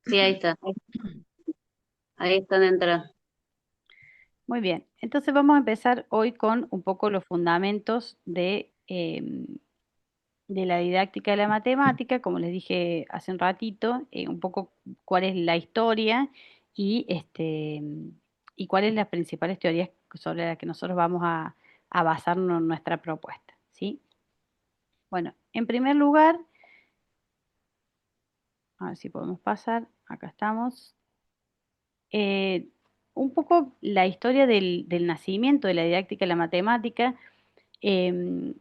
Sí, ahí está. Ahí están entradas. Muy bien, entonces vamos a empezar hoy con un poco los fundamentos de la didáctica de la matemática, como les dije hace un ratito, un poco cuál es la historia y, y cuáles las principales teorías sobre las que nosotros vamos a basarnos en nuestra propuesta, ¿sí? Bueno, en primer lugar, a ver si podemos pasar, acá estamos. eh, un poco la historia del nacimiento de la didáctica de la matemática. em,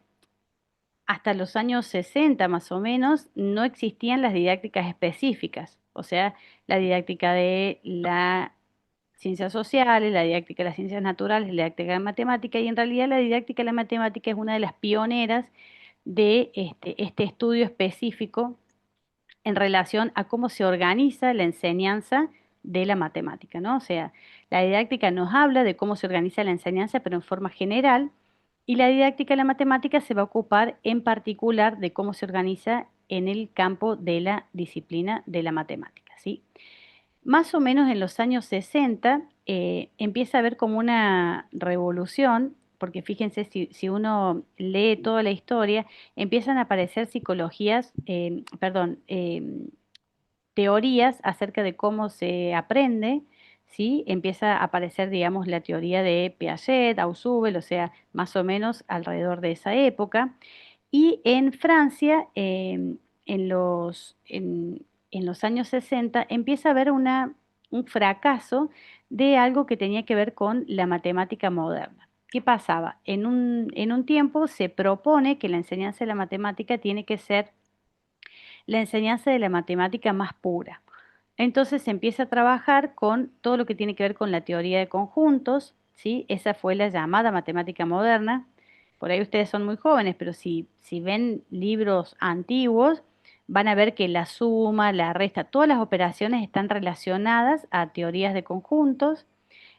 Hasta los años 60 más o menos no existían las didácticas específicas, o sea, la didáctica de las ciencias sociales, la didáctica de las ciencias naturales, la didáctica de la matemática, y en realidad la didáctica de la matemática es una de las pioneras de este estudio específico en relación a cómo se organiza la enseñanza de la matemática, ¿no? O sea, la didáctica nos habla de cómo se organiza la enseñanza, pero en forma general, y la didáctica de la matemática se va a ocupar en particular de cómo se organiza en el campo de la disciplina de la matemática, ¿sí? Más o menos en los años 60 empieza a haber como una revolución, porque fíjense, si uno lee toda la historia, empiezan a aparecer teorías acerca de cómo se aprende, ¿sí? Empieza a aparecer, digamos, la teoría de Piaget, Ausubel, o sea, más o menos alrededor de esa época. Y en Francia, en los años 60, empieza a haber un fracaso de algo que tenía que ver con la matemática moderna. ¿Qué pasaba? En un tiempo se propone que la enseñanza de la matemática tiene que ser la enseñanza de la matemática más pura. Entonces se empieza a trabajar con todo lo que tiene que ver con la teoría de conjuntos, ¿sí? Esa fue la llamada matemática moderna. Por ahí ustedes son muy jóvenes, pero si ven libros antiguos, van a ver que la suma, la resta, todas las operaciones están relacionadas a teorías de conjuntos.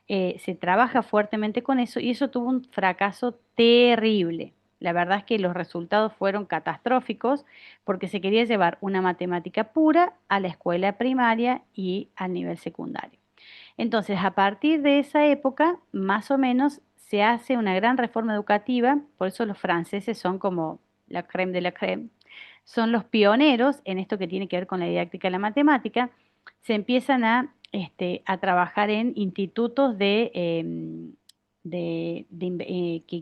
Se trabaja fuertemente con eso y eso tuvo un fracaso terrible. La verdad es que los resultados fueron catastróficos porque se quería llevar una matemática pura a la escuela primaria y al nivel secundario. Entonces, a partir de esa época, más o menos, se hace una gran reforma educativa, por eso los franceses son como la crème de la crème, son los pioneros en esto que tiene que ver con la didáctica de la matemática. Se empiezan a trabajar en institutos que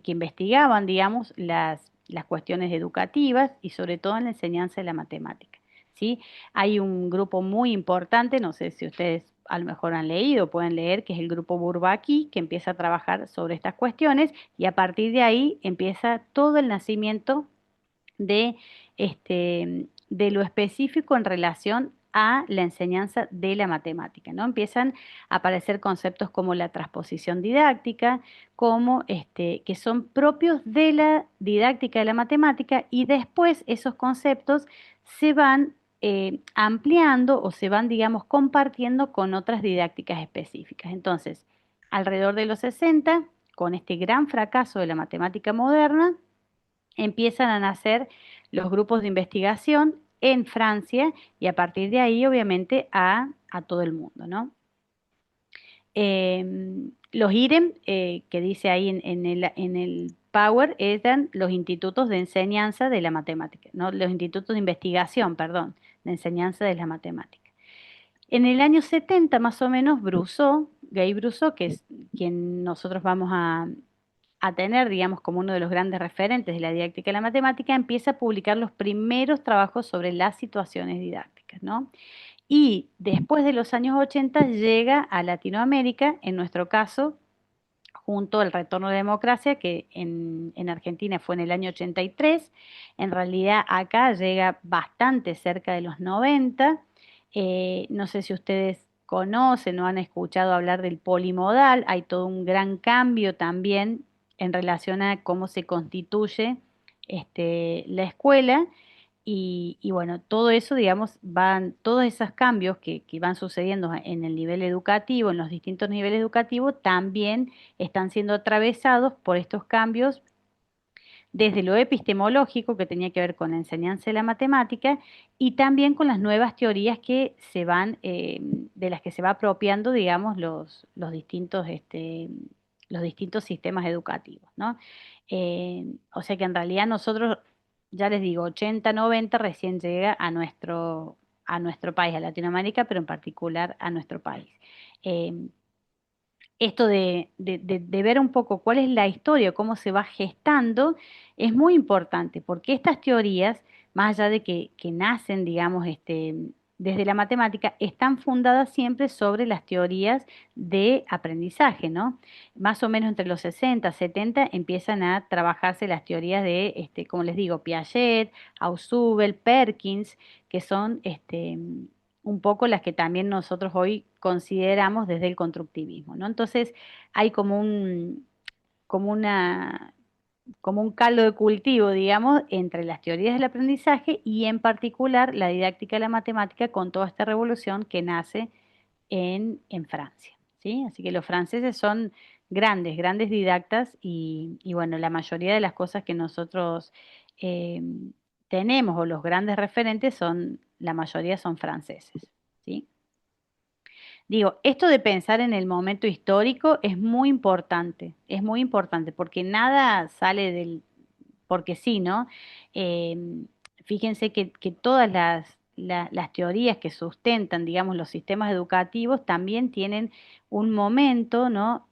investigaban, digamos, las cuestiones educativas y sobre todo en la enseñanza de la matemática, ¿sí? Hay un grupo muy importante, no sé si ustedes a lo mejor han leído, pueden leer, que es el grupo Bourbaki, que empieza a trabajar sobre estas cuestiones y a partir de ahí empieza todo el nacimiento de, de lo específico en relación a la enseñanza de la matemática, ¿no? Empiezan a aparecer conceptos como la transposición didáctica, como que son propios de la didáctica de la matemática y después esos conceptos se van ampliando o se van, digamos, compartiendo con otras didácticas específicas. Entonces, alrededor de los 60, con este gran fracaso de la matemática moderna, empiezan a nacer los grupos de investigación en Francia y a partir de ahí, obviamente, a todo el mundo, ¿no? Los IREM, que dice ahí en el Power, eran los institutos de enseñanza de la matemática, ¿no? Los institutos de investigación, perdón, de enseñanza de la matemática. En el año 70, más o menos, Guy Brusseau, que es quien nosotros vamos a tener, digamos, como uno de los grandes referentes de la didáctica de la matemática, empieza a publicar los primeros trabajos sobre las situaciones didácticas, ¿no? Y después de los años 80 llega a Latinoamérica, en nuestro caso, junto al retorno de la democracia, que en Argentina fue en el año 83. En realidad acá llega bastante cerca de los 90. No sé si ustedes conocen o han escuchado hablar del polimodal, hay todo un gran cambio también en relación a cómo se constituye la escuela y bueno, todo eso, digamos, todos esos cambios que van sucediendo en el nivel educativo, en los distintos niveles educativos, también están siendo atravesados por estos cambios desde lo epistemológico, que tenía que ver con la enseñanza de la matemática, y también con las nuevas teorías que se van, de las que se va apropiando, digamos, los distintos sistemas educativos, ¿no? O sea que en realidad nosotros, ya les digo, 80, 90 recién llega a nuestro país, a Latinoamérica, pero en particular a nuestro país. Eh, Esto de ver un poco cuál es la historia, cómo se va gestando, es muy importante, porque estas teorías, más allá de que nacen, digamos, desde la matemática, están fundadas siempre sobre las teorías de aprendizaje, ¿no? Más o menos entre los 60, 70 empiezan a trabajarse las teorías de, como les digo, Piaget, Ausubel, Perkins, que son, un poco las que también nosotros hoy consideramos desde el constructivismo, ¿no? Entonces hay como una, como un caldo de cultivo, digamos, entre las teorías del aprendizaje y en particular la didáctica de la matemática con toda esta revolución que nace en Francia, ¿sí? Así que los franceses son grandes, grandes didactas y bueno, la mayoría de las cosas que nosotros eh, tenemos o los grandes referentes son, la mayoría son franceses, ¿sí? Digo, esto de pensar en el momento histórico es muy importante, porque nada sale del, porque sí, ¿no? Eh, Fíjense que todas las teorías que sustentan, digamos, los sistemas educativos también tienen un momento, ¿no?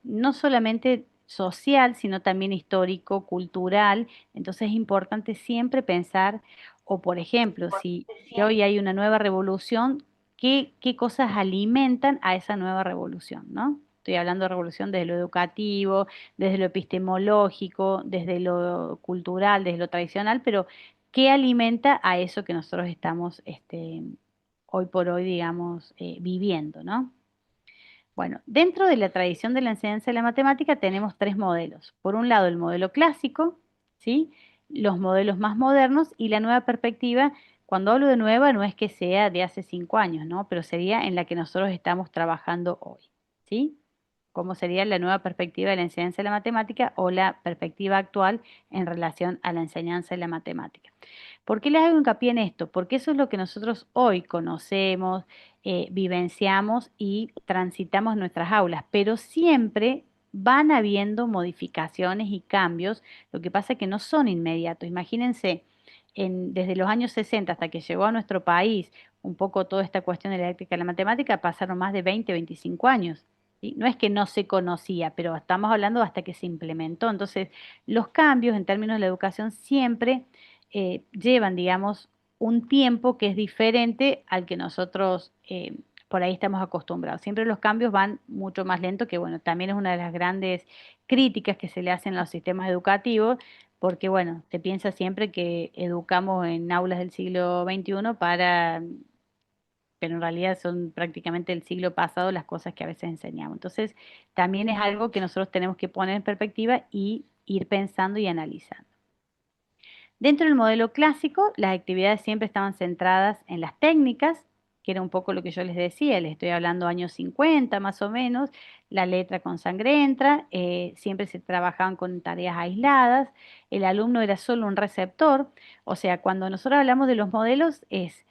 No solamente social, sino también histórico, cultural. Entonces es importante siempre pensar, o por ejemplo, si hoy hay una nueva revolución, qué cosas alimentan a esa nueva revolución, ¿no? Estoy hablando de revolución desde lo educativo, desde lo epistemológico, desde lo cultural, desde lo tradicional, pero ¿qué alimenta a eso que nosotros estamos hoy por hoy, digamos, viviendo, ¿no? Bueno, dentro de la tradición de la enseñanza de la matemática tenemos tres modelos. Por un lado, el modelo clásico, ¿sí? Los modelos más modernos y la nueva perspectiva. Cuando hablo de nueva, no es que sea de hace 5 años, ¿no? Pero sería en la que nosotros estamos trabajando hoy, ¿sí? Cómo sería la nueva perspectiva de la enseñanza de la matemática o la perspectiva actual en relación a la enseñanza de la matemática. ¿Por qué les hago hincapié en esto? Porque eso es lo que nosotros hoy conocemos, vivenciamos y transitamos en nuestras aulas, pero siempre van habiendo modificaciones y cambios, lo que pasa es que no son inmediatos. Imagínense, desde los años 60 hasta que llegó a nuestro país un poco toda esta cuestión de la eléctrica y la matemática, pasaron más de 20, 25 años. ¿Sí? No es que no se conocía, pero estamos hablando hasta que se implementó. Entonces, los cambios en términos de la educación siempre llevan, digamos, un tiempo que es diferente al que nosotros por ahí estamos acostumbrados. Siempre los cambios van mucho más lento, que bueno, también es una de las grandes críticas que se le hacen a los sistemas educativos, porque bueno, se piensa siempre que educamos en aulas del siglo XXI pero en realidad son prácticamente del siglo pasado las cosas que a veces enseñamos. Entonces, también es algo que nosotros tenemos que poner en perspectiva y ir pensando y analizando. Dentro del modelo clásico, las actividades siempre estaban centradas en las técnicas, que era un poco lo que yo les decía, les estoy hablando años 50 más o menos, la letra con sangre entra, siempre se trabajaban con tareas aisladas, el alumno era solo un receptor, o sea, cuando nosotros hablamos de los modelos es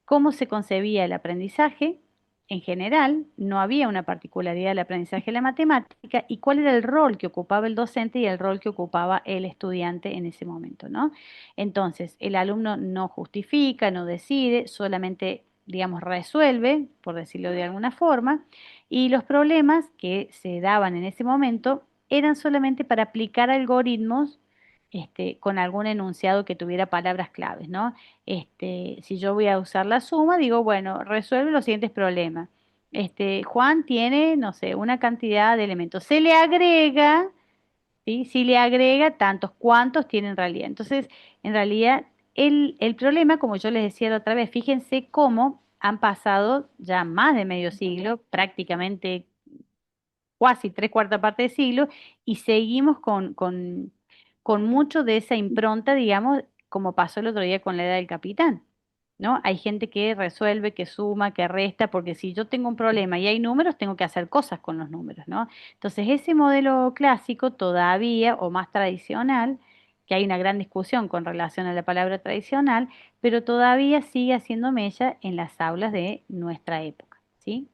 cómo se concebía el aprendizaje en general, no había una particularidad del aprendizaje de la matemática y cuál era el rol que ocupaba el docente y el rol que ocupaba el estudiante en ese momento, ¿no? Entonces, el alumno no justifica, no decide, solamente, digamos, resuelve, por decirlo de alguna forma, y los problemas que se daban en ese momento eran solamente para aplicar algoritmos con algún enunciado que tuviera palabras claves, ¿no? Si yo voy a usar la suma, digo, bueno, resuelve los siguientes problemas. Juan tiene, no sé, una cantidad de elementos. Se le agrega, ¿sí? Si le agrega tantos, ¿cuántos tiene en realidad? Entonces, en realidad, el problema, como yo les decía la otra vez, fíjense cómo han pasado ya más de medio siglo, prácticamente casi tres cuartas partes de siglo, y seguimos con mucho de esa impronta, digamos, como pasó el otro día con la edad del capitán, ¿no? Hay gente que resuelve, que suma, que resta, porque si yo tengo un problema y hay números, tengo que hacer cosas con los números, ¿no? Entonces, ese modelo clásico todavía, o más tradicional, que hay una gran discusión con relación a la palabra tradicional, pero todavía sigue haciendo mella en las aulas de nuestra época, ¿sí?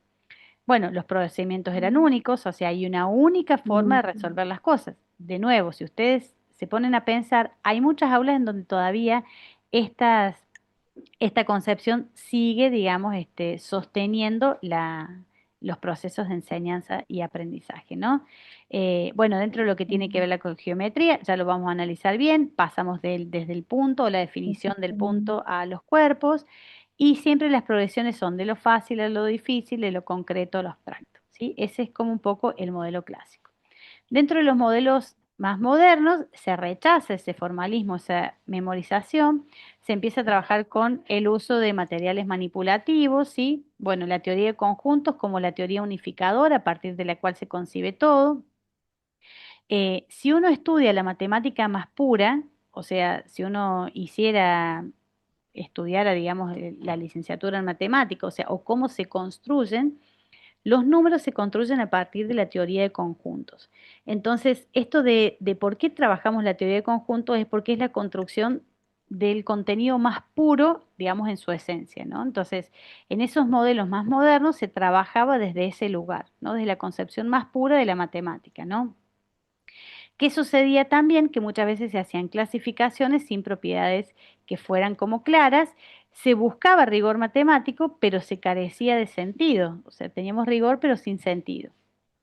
Bueno, los procedimientos eran únicos, o sea, hay una única forma de resolver las cosas. De nuevo, si ustedes se ponen a pensar, hay muchas aulas en donde todavía estas esta concepción sigue, digamos, sosteniendo los procesos de enseñanza y aprendizaje, ¿no? Bueno, dentro de lo que tiene que ver con geometría, ya lo vamos a analizar bien, pasamos desde el punto o la definición del punto a los cuerpos, y siempre las progresiones son de lo fácil a lo difícil, de lo concreto a lo abstracto, ¿sí? Ese es como un poco el modelo clásico. Dentro de los modelos más modernos se rechaza ese formalismo, esa memorización, se empieza a trabajar con el uso de materiales manipulativos, ¿sí? Bueno, la teoría de conjuntos como la teoría unificadora a partir de la cual se concibe todo. Si uno estudia la matemática más pura, o sea, si uno estudiara, digamos, la licenciatura en matemática, o sea, o cómo se construyen, los números se construyen a partir de la teoría de conjuntos. Entonces, esto de por qué trabajamos la teoría de conjuntos es porque es la construcción del contenido más puro, digamos, en su esencia, ¿no? Entonces, en esos modelos más modernos se trabajaba desde ese lugar, ¿no? Desde la concepción más pura de la matemática, ¿no? ¿Qué sucedía también? Que muchas veces se hacían clasificaciones sin propiedades que fueran como claras, se buscaba rigor matemático, pero se carecía de sentido. O sea, teníamos rigor, pero sin sentido.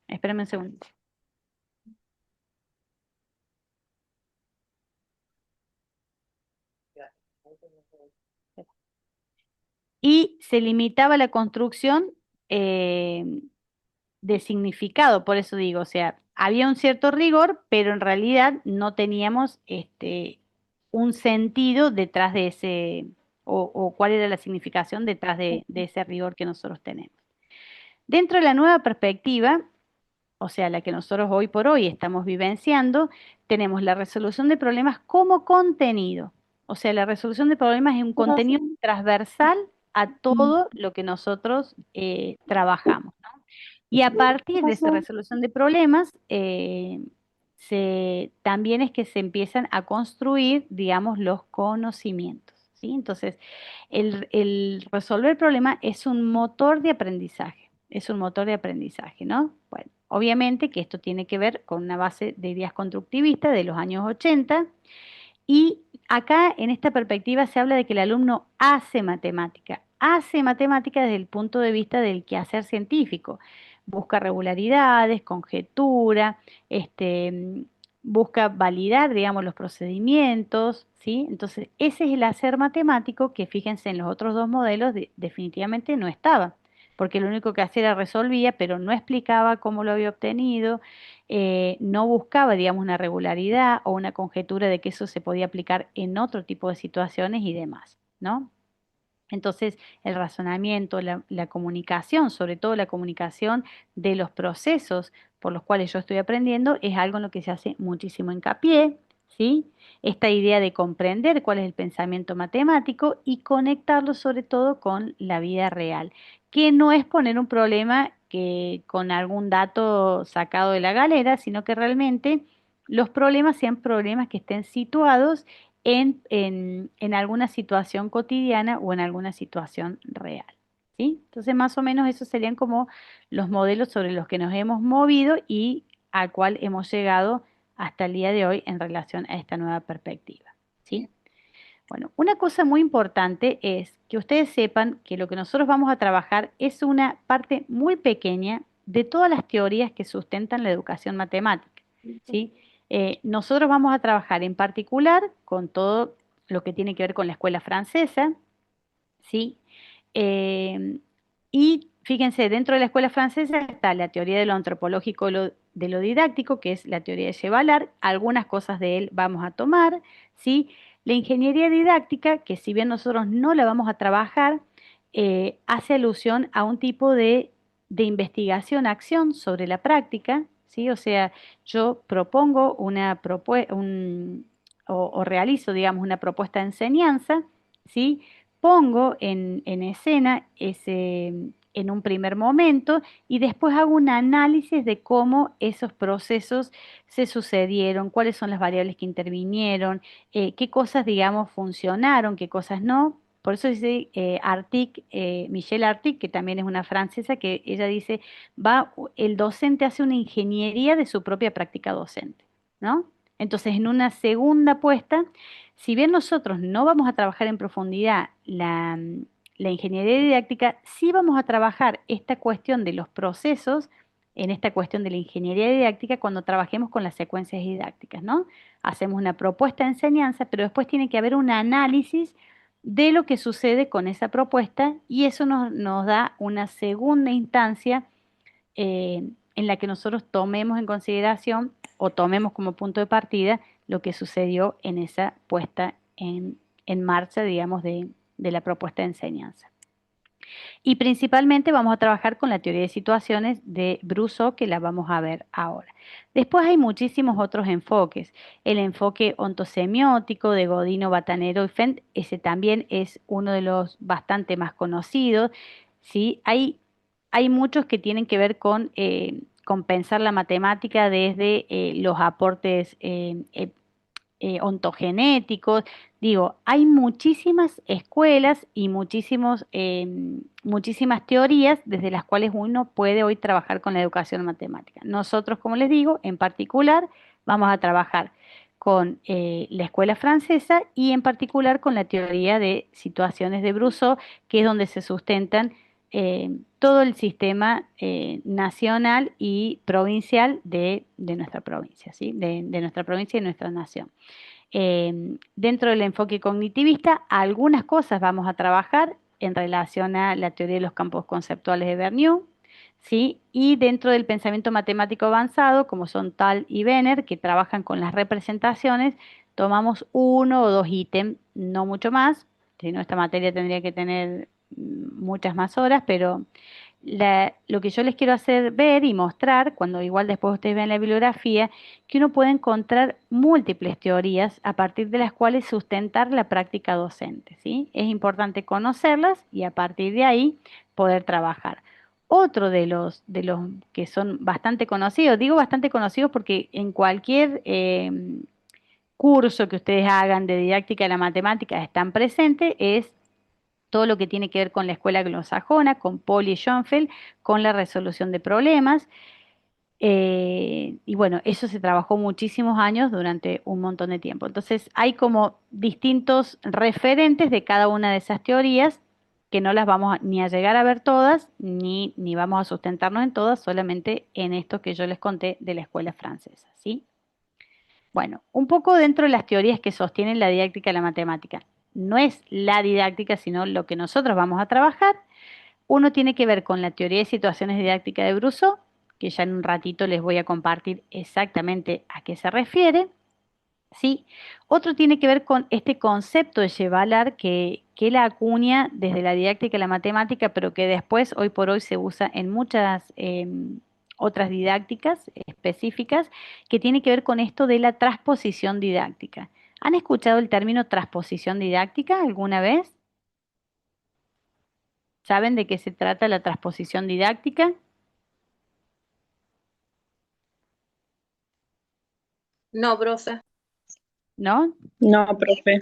Espérame un segundo. Y se limitaba la construcción eh, de significado, por eso digo, o sea, había un cierto rigor, pero en realidad no teníamos un sentido detrás de ese, o cuál era la significación detrás de ese rigor que nosotros tenemos. Dentro de la nueva perspectiva, o sea, la que nosotros hoy por hoy estamos vivenciando, tenemos la resolución de problemas como contenido. O sea, la resolución de problemas es un contenido transversal a todo lo que nosotros trabajamos, ¿no? Y a partir de esa resolución de problemas, también es que se empiezan a construir, digamos, los conocimientos, ¿sí? Entonces, el resolver el problema es un motor de aprendizaje, es un motor de aprendizaje, ¿no? Bueno, obviamente que esto tiene que ver con una base de ideas constructivistas de los años 80, y acá en esta perspectiva se habla de que el alumno hace matemática desde el punto de vista del quehacer científico. Busca regularidades, conjetura, busca validar, digamos, los procedimientos, ¿sí? Entonces, ese es el hacer matemático que, fíjense, en los otros dos modelos definitivamente no estaba, porque lo único que hacía era resolvía, pero no explicaba cómo lo había obtenido, no buscaba, digamos, una regularidad o una conjetura de que eso se podía aplicar en otro tipo de situaciones y demás, ¿no? Entonces, el razonamiento, la comunicación, sobre todo la comunicación de los procesos por los cuales yo estoy aprendiendo, es algo en lo que se hace muchísimo hincapié, ¿sí? Esta idea de comprender cuál es el pensamiento matemático y conectarlo sobre todo con la vida real, que no es poner un problema que con algún dato sacado de la galera, sino que realmente los problemas sean problemas que estén situados en alguna situación cotidiana o en alguna situación real, ¿sí? Entonces, más o menos esos serían como los modelos sobre los que nos hemos movido y al cual hemos llegado hasta el día de hoy en relación a esta nueva perspectiva, ¿sí? Bueno, una cosa muy importante es que ustedes sepan que lo que nosotros vamos a trabajar es una parte muy pequeña de todas las teorías que sustentan la educación matemática, ¿sí? Nosotros vamos a trabajar en particular con todo lo que tiene que ver con la escuela francesa, ¿sí? Eh, y fíjense, dentro de la escuela francesa está la teoría de lo antropológico, de lo didáctico, que es la teoría de Chevalard. Algunas cosas de él vamos a tomar, ¿sí? La ingeniería didáctica, que si bien nosotros no la vamos a trabajar, hace alusión a un tipo de investigación-acción sobre la práctica, ¿sí? O sea, yo propongo o realizo, digamos, una propuesta de enseñanza, ¿sí? Pongo en escena en un primer momento y después hago un análisis de cómo esos procesos se sucedieron, cuáles son las variables que intervinieron, qué cosas, digamos, funcionaron, qué cosas no. Por eso dice Michelle Artic, que también es una francesa, que ella dice, el docente hace una ingeniería de su propia práctica docente, ¿no? Entonces, en una segunda apuesta, si bien nosotros no vamos a trabajar en profundidad la ingeniería didáctica, sí vamos a trabajar esta cuestión de los procesos en esta cuestión de la ingeniería didáctica cuando trabajemos con las secuencias didácticas, ¿no? Hacemos una propuesta de enseñanza, pero después tiene que haber un análisis de lo que sucede con esa propuesta y eso nos da una segunda instancia en la que nosotros tomemos en consideración o tomemos como punto de partida lo que sucedió en esa puesta en marcha, digamos, de la propuesta de enseñanza. Y principalmente vamos a trabajar con la teoría de situaciones de Brousseau, que la vamos a ver ahora. Después hay muchísimos otros enfoques. El enfoque ontosemiótico de Godino, Batanero y Fent, ese también es uno de los bastante más conocidos. ¿Sí? Hay muchos que tienen que ver con pensar la matemática desde los aportes ontogenéticos. Digo, hay muchísimas escuelas y muchísimas teorías desde las cuales uno puede hoy trabajar con la educación matemática. Nosotros, como les digo, en particular, vamos a trabajar con la escuela francesa y en particular con la teoría de situaciones de Brousseau, que es donde se sustentan todo el sistema nacional y provincial de nuestra provincia, ¿sí? De nuestra provincia y nuestra nación. Dentro del enfoque cognitivista, algunas cosas vamos a trabajar en relación a la teoría de los campos conceptuales de Bernoulli, ¿sí? Y dentro del pensamiento matemático avanzado, como son Tal y Benner, que trabajan con las representaciones, tomamos uno o dos ítems, no mucho más, si no esta materia tendría que tener muchas más horas, pero lo que yo les quiero hacer ver y mostrar, cuando igual después ustedes vean la bibliografía, que uno puede encontrar múltiples teorías a partir de las cuales sustentar la práctica docente, ¿sí? Es importante conocerlas y a partir de ahí poder trabajar. Otro de los que son bastante conocidos, digo bastante conocidos porque en cualquier curso que ustedes hagan de didáctica de la matemática están presentes, es todo lo que tiene que ver con la escuela anglosajona, con Paul y Schoenfeld, con la resolución de problemas. Y bueno, eso se trabajó muchísimos años durante un montón de tiempo. Entonces, hay como distintos referentes de cada una de esas teorías que no las vamos ni a llegar a ver todas, ni vamos a sustentarnos en todas, solamente en esto que yo les conté de la escuela francesa, ¿sí? Bueno, un poco dentro de las teorías que sostienen la didáctica de la matemática. No es la didáctica, sino lo que nosotros vamos a trabajar. Uno tiene que ver con la teoría de situaciones didácticas de Brousseau, que ya en un ratito les voy a compartir exactamente a qué se refiere. ¿Sí? Otro tiene que ver con este concepto de Chevalar que él acuña desde la didáctica de la matemática, pero que después, hoy por hoy, se usa en muchas otras didácticas específicas, que tiene que ver con esto de la transposición didáctica. ¿Han escuchado el término transposición didáctica alguna vez? ¿Saben de qué se trata la transposición didáctica? No, profe. ¿No? No, profe.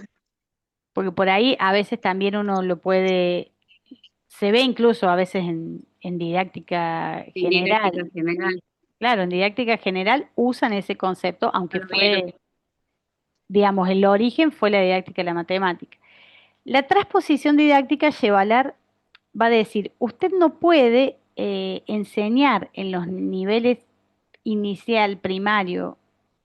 Porque por ahí a veces también uno lo puede, se ve incluso a veces en didáctica En didáctica general. general. Claro, en didáctica general usan ese concepto, aunque Lo vieron. fue, digamos, el origen fue la didáctica de la matemática. La transposición didáctica Chevalar va a decir, usted no puede enseñar en los niveles inicial, primario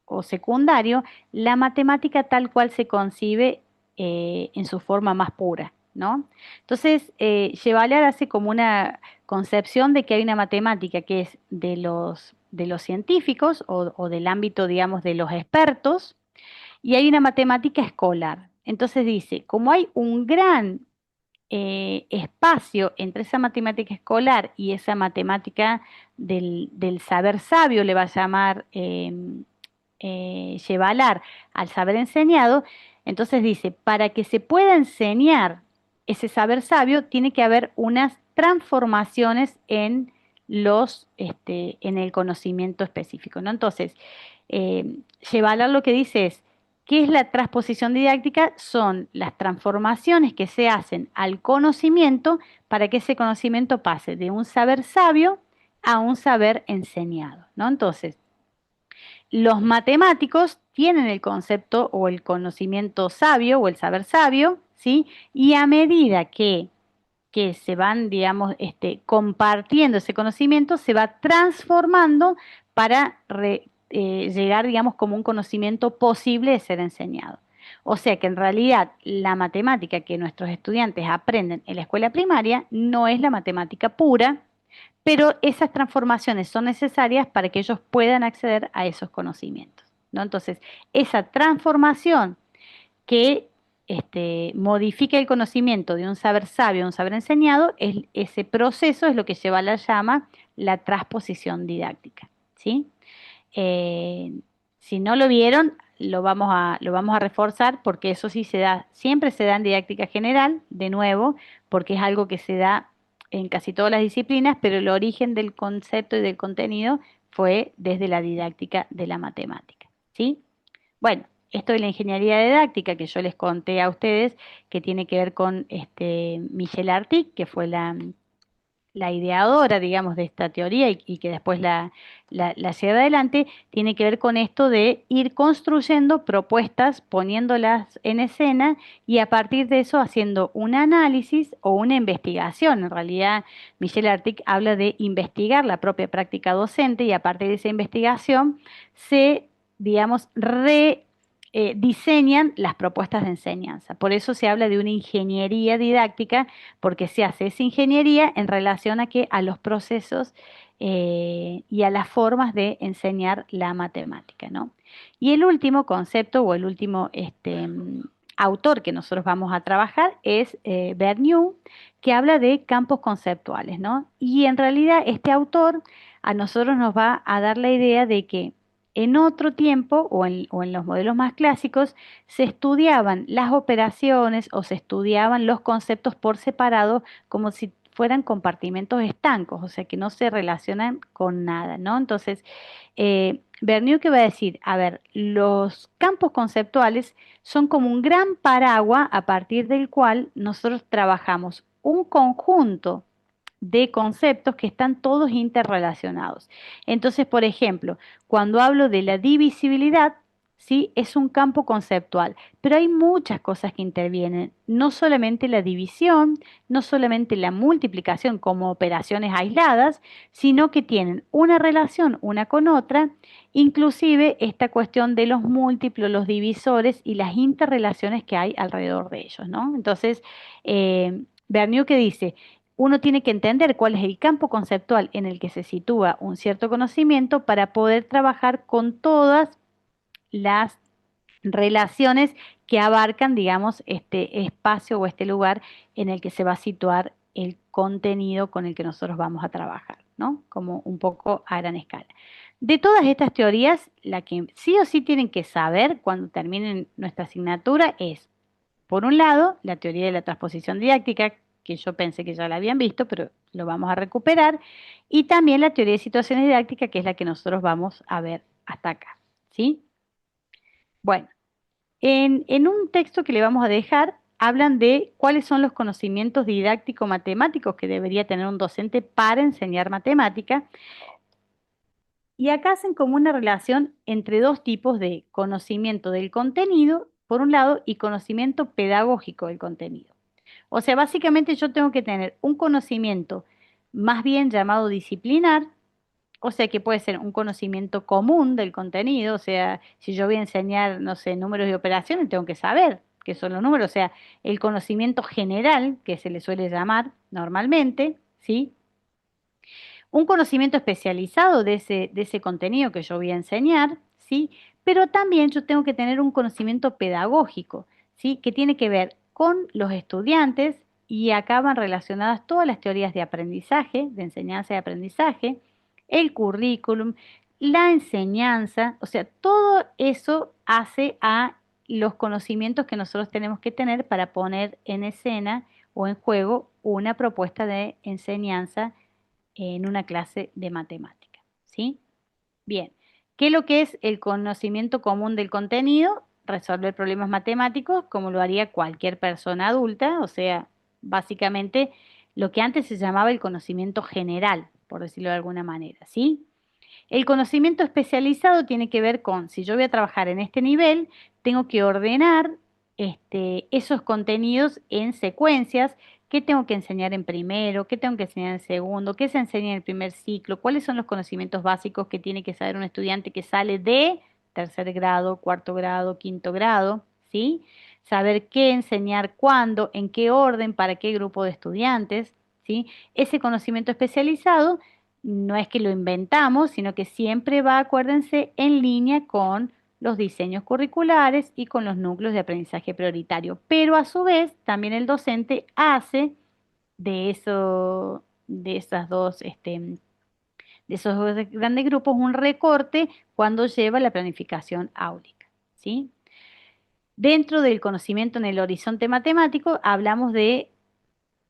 o secundario la matemática tal cual se concibe en su forma más pura, ¿no? Entonces, Chevalar hace como una concepción de que hay una matemática que es de los científicos o del ámbito, digamos, de los expertos, y hay una matemática escolar. Entonces dice, como hay un gran espacio entre esa matemática escolar y esa matemática del saber sabio, le va a llamar Chevalar, al saber enseñado, entonces dice, para que se pueda enseñar ese saber sabio, tiene que haber unas transformaciones en en el conocimiento específico, ¿no? Entonces, Chevalar lo que dice es, ¿qué es la transposición didáctica? Son las transformaciones que se hacen al conocimiento para que ese conocimiento pase de un saber sabio a un saber enseñado, ¿no? Entonces, los matemáticos tienen el concepto o el conocimiento sabio o el saber sabio, ¿sí? Y a medida que se van, digamos, compartiendo ese conocimiento, se va transformando para llegar, digamos, como un conocimiento posible de ser enseñado. O sea que en realidad la matemática que nuestros estudiantes aprenden en la escuela primaria no es la matemática pura, pero esas transformaciones son necesarias para que ellos puedan acceder a esos conocimientos, ¿no? Entonces, esa transformación que modifica el conocimiento de un saber sabio a un saber enseñado, ese proceso es lo que lleva a la llama la transposición didáctica, ¿sí? Eh, si no lo vieron, lo vamos a reforzar porque eso sí se da, siempre se da en didáctica general, de nuevo, porque es algo que se da en casi todas las disciplinas, pero el origen del concepto y del contenido fue desde la didáctica de la matemática, ¿sí? Bueno, esto de la ingeniería didáctica que yo les conté a ustedes, que tiene que ver con Michelle Artic, que fue la ideadora, digamos, de esta teoría y que después la lleva adelante, tiene que ver con esto de ir construyendo propuestas, poniéndolas en escena y a partir de eso haciendo un análisis o una investigación. En realidad, Michelle Artic habla de investigar la propia práctica docente y a partir de esa investigación se, digamos, diseñan las propuestas de enseñanza. Por eso se habla de una ingeniería didáctica porque se hace esa ingeniería en relación a los procesos y a las formas de enseñar la matemática, ¿no? Y el último concepto o el último autor que nosotros vamos a trabajar es Bernoulli, que habla de campos conceptuales, ¿no? Y en realidad este autor a nosotros nos va a dar la idea de que en otro tiempo o en los modelos más clásicos se estudiaban las operaciones o se estudiaban los conceptos por separado como si fueran compartimentos estancos, o sea que no se relacionan con nada, ¿no? Entonces, Bernoulli que va a decir, a ver, los campos conceptuales son como un gran paraguas a partir del cual nosotros trabajamos un conjunto de conceptos que están todos interrelacionados. Entonces, por ejemplo, cuando hablo de la divisibilidad, ¿sí? Es un campo conceptual, pero hay muchas cosas que intervienen, no solamente la división, no solamente la multiplicación como operaciones aisladas, sino que tienen una relación una con otra, inclusive esta cuestión de los múltiplos, los divisores y las interrelaciones que hay alrededor de ellos, ¿no? Entonces, Bernoulli que dice, uno tiene que entender cuál es el campo conceptual en el que se sitúa un cierto conocimiento para poder trabajar con todas las relaciones que abarcan, digamos, este espacio o este lugar en el que se va a situar el contenido con el que nosotros vamos a trabajar, ¿no? Como un poco a gran escala. De todas estas teorías, la que sí o sí tienen que saber cuando terminen nuestra asignatura es, por un lado, la teoría de la transposición didáctica, que yo pensé que ya la habían visto, pero lo vamos a recuperar, y también la teoría de situaciones didácticas, que es la que nosotros vamos a ver hasta acá, ¿sí? Bueno, en un texto que le vamos a dejar, hablan de cuáles son los conocimientos didáctico-matemáticos que debería tener un docente para enseñar matemática, y acá hacen como una relación entre dos tipos de conocimiento del contenido, por un lado, y conocimiento pedagógico del contenido. O sea, básicamente yo tengo que tener un conocimiento más bien llamado disciplinar, o sea que puede ser un conocimiento común del contenido, o sea, si yo voy a enseñar, no sé, números de operaciones, tengo que saber qué son los números, o sea, el conocimiento general que se le suele llamar normalmente, ¿sí? Un conocimiento especializado de ese contenido que yo voy a enseñar, ¿sí? Pero también yo tengo que tener un conocimiento pedagógico, ¿sí? Que tiene que ver con los estudiantes y acá van relacionadas todas las teorías de aprendizaje, de enseñanza y aprendizaje, el currículum, la enseñanza, o sea, todo eso hace a los conocimientos que nosotros tenemos que tener para poner en escena o en juego una propuesta de enseñanza en una clase de matemática, ¿sí? Bien, ¿qué es lo que es el conocimiento común del contenido? Resolver problemas matemáticos como lo haría cualquier persona adulta, o sea, básicamente lo que antes se llamaba el conocimiento general, por decirlo de alguna manera, ¿sí? El conocimiento especializado tiene que ver con, si yo voy a trabajar en este nivel, tengo que ordenar esos contenidos en secuencias. ¿Qué tengo que enseñar en primero? ¿Qué tengo que enseñar en segundo? ¿Qué se enseña en el primer ciclo? ¿Cuáles son los conocimientos básicos que tiene que saber un estudiante que sale de tercer grado, cuarto grado, quinto grado? ¿Sí? Saber qué enseñar, cuándo, en qué orden, para qué grupo de estudiantes. ¿Sí? Ese conocimiento especializado no es que lo inventamos, sino que siempre va, acuérdense, en línea con los diseños curriculares y con los núcleos de aprendizaje prioritario. Pero a su vez, también el docente hace de eso, de esas dos, de esos dos grandes grupos un recorte cuando lleva la planificación áulica, ¿sí? Dentro del conocimiento en el horizonte matemático, hablamos de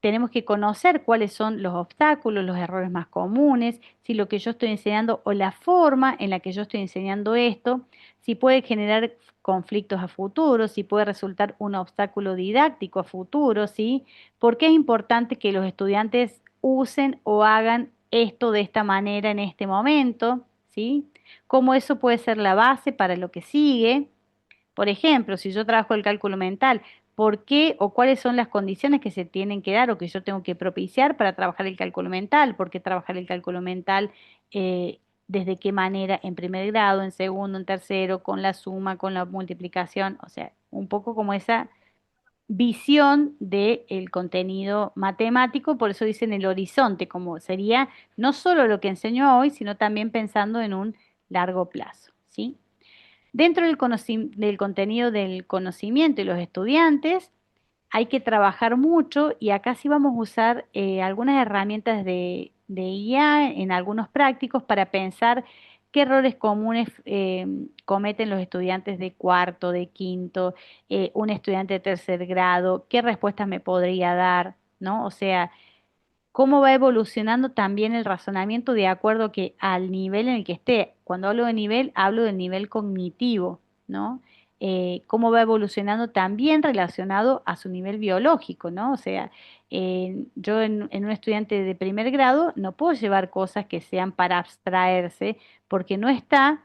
tenemos que conocer cuáles son los obstáculos, los errores más comunes, si lo que yo estoy enseñando o la forma en la que yo estoy enseñando esto, si puede generar conflictos a futuro, si puede resultar un obstáculo didáctico a futuro, ¿sí? ¿Por qué es importante que los estudiantes usen o hagan esto de esta manera en este momento? ¿Sí? ¿Cómo eso puede ser la base para lo que sigue? Por ejemplo, si yo trabajo el cálculo mental, ¿por qué o cuáles son las condiciones que se tienen que dar o que yo tengo que propiciar para trabajar el cálculo mental? ¿Por qué trabajar el cálculo mental? ¿Desde qué manera? En primer grado, en segundo, en tercero, con la suma, con la multiplicación. O sea, un poco como esa visión del contenido matemático, por eso dicen el horizonte, como sería no solo lo que enseño hoy, sino también pensando en un largo plazo, ¿sí? Dentro del contenido del conocimiento y los estudiantes, hay que trabajar mucho y acá sí vamos a usar algunas herramientas de IA en algunos prácticos para pensar qué errores comunes cometen los estudiantes de cuarto, de quinto, un estudiante de tercer grado, qué respuestas me podría dar, ¿no? O sea, cómo va evolucionando también el razonamiento de acuerdo que al nivel en el que esté. Cuando hablo de nivel, hablo del nivel cognitivo, ¿no? Cómo va evolucionando también relacionado a su nivel biológico, ¿no? O sea, yo en un estudiante de primer grado no puedo llevar cosas que sean para abstraerse porque no está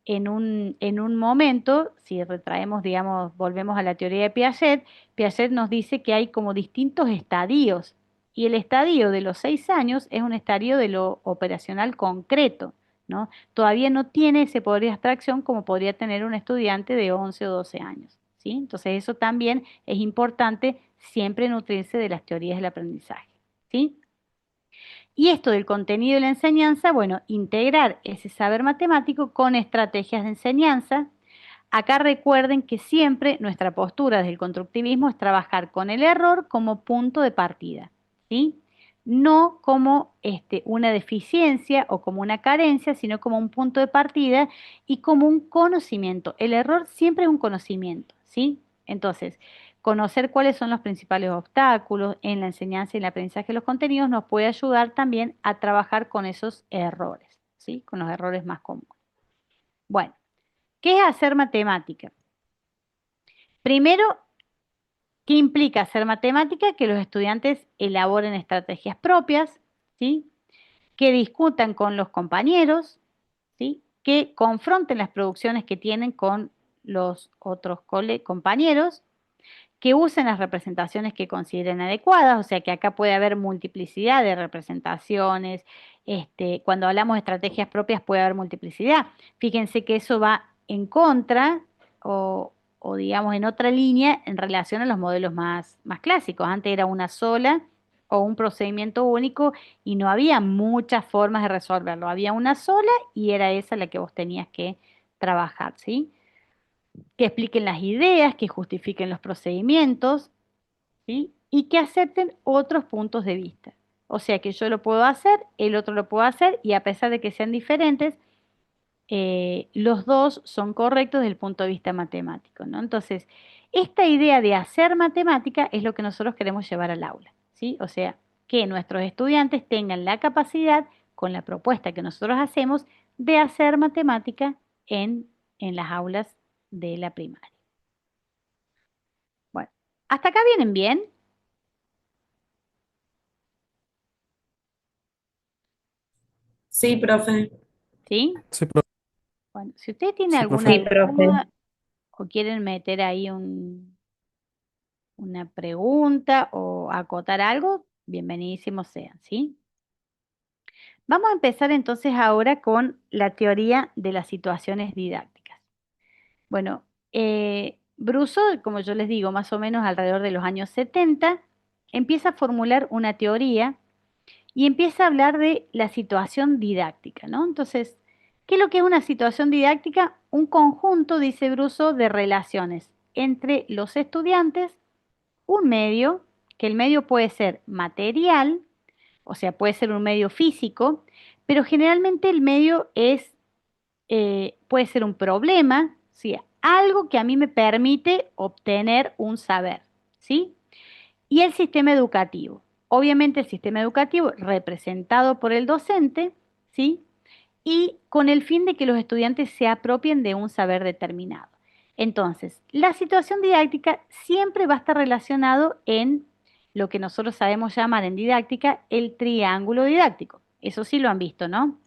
en un momento, si retraemos, digamos, volvemos a la teoría de Piaget, Piaget nos dice que hay como distintos estadios y el estadio de los 6 años es un estadio de lo operacional concreto, ¿no? Todavía no tiene ese poder de abstracción como podría tener un estudiante de 11 o 12 años, ¿sí? Entonces eso también es importante siempre nutrirse de las teorías del aprendizaje, ¿sí? Y esto del contenido y la enseñanza, bueno, integrar ese saber matemático con estrategias de enseñanza. Acá recuerden que siempre nuestra postura desde el constructivismo es trabajar con el error como punto de partida, ¿sí? No como una deficiencia o como una carencia, sino como un punto de partida y como un conocimiento. El error siempre es un conocimiento, ¿sí? Entonces, conocer cuáles son los principales obstáculos en la enseñanza y el aprendizaje de los contenidos nos puede ayudar también a trabajar con esos errores, ¿sí? Con los errores más comunes. Bueno. ¿Qué es hacer matemática? Primero, ¿qué implica hacer matemática? Que los estudiantes elaboren estrategias propias, ¿sí? Que discutan con los compañeros, ¿sí? Que confronten las producciones que tienen con los otros compañeros, que usen las representaciones que consideren adecuadas, o sea que acá puede haber multiplicidad de representaciones, cuando hablamos de estrategias propias puede haber multiplicidad. Fíjense que eso va en contra o digamos en otra línea en relación a los modelos más clásicos. Antes era una sola o un procedimiento único y no había muchas formas de resolverlo. Había una sola y era esa la que vos tenías que trabajar, ¿sí? Que expliquen las ideas, que justifiquen los procedimientos, ¿sí? Y que acepten otros puntos de vista. O sea que yo lo puedo hacer, el otro lo puede hacer y a pesar de que sean diferentes, los dos son correctos desde el punto de vista matemático, ¿no? Entonces, Esta idea de hacer matemática es lo que nosotros queremos llevar al aula, ¿sí? O sea, que nuestros estudiantes tengan la capacidad, con la propuesta que nosotros hacemos, de hacer matemática en las aulas de la primaria. Bueno, ¿hasta acá vienen bien? Sí, profe. ¿Sí? Sí, profe. Bueno, si usted tiene Sí, profe. alguna Sí, profe. duda o quieren meter ahí una pregunta o acotar algo, bienvenidísimos sean, ¿sí? Vamos a empezar entonces ahora con la teoría de las situaciones didácticas. Bueno, Brusso, como yo les digo, más o menos alrededor de los años 70, empieza a formular una teoría y empieza a hablar de la situación didáctica, ¿no? Entonces, ¿qué es lo que es una situación didáctica? Un conjunto, dice Brusso, de relaciones entre los estudiantes, un medio, que el medio puede ser material, o sea, puede ser un medio físico, pero generalmente el medio puede ser un problema, ¿sí? Algo que a mí me permite obtener un saber, ¿sí? Y el sistema educativo. Obviamente el sistema educativo representado por el docente, ¿sí? Y con el fin de que los estudiantes se apropien de un saber determinado. Entonces, la situación didáctica siempre va a estar relacionado en lo que nosotros sabemos llamar en didáctica el triángulo didáctico. Eso sí lo han visto, ¿no?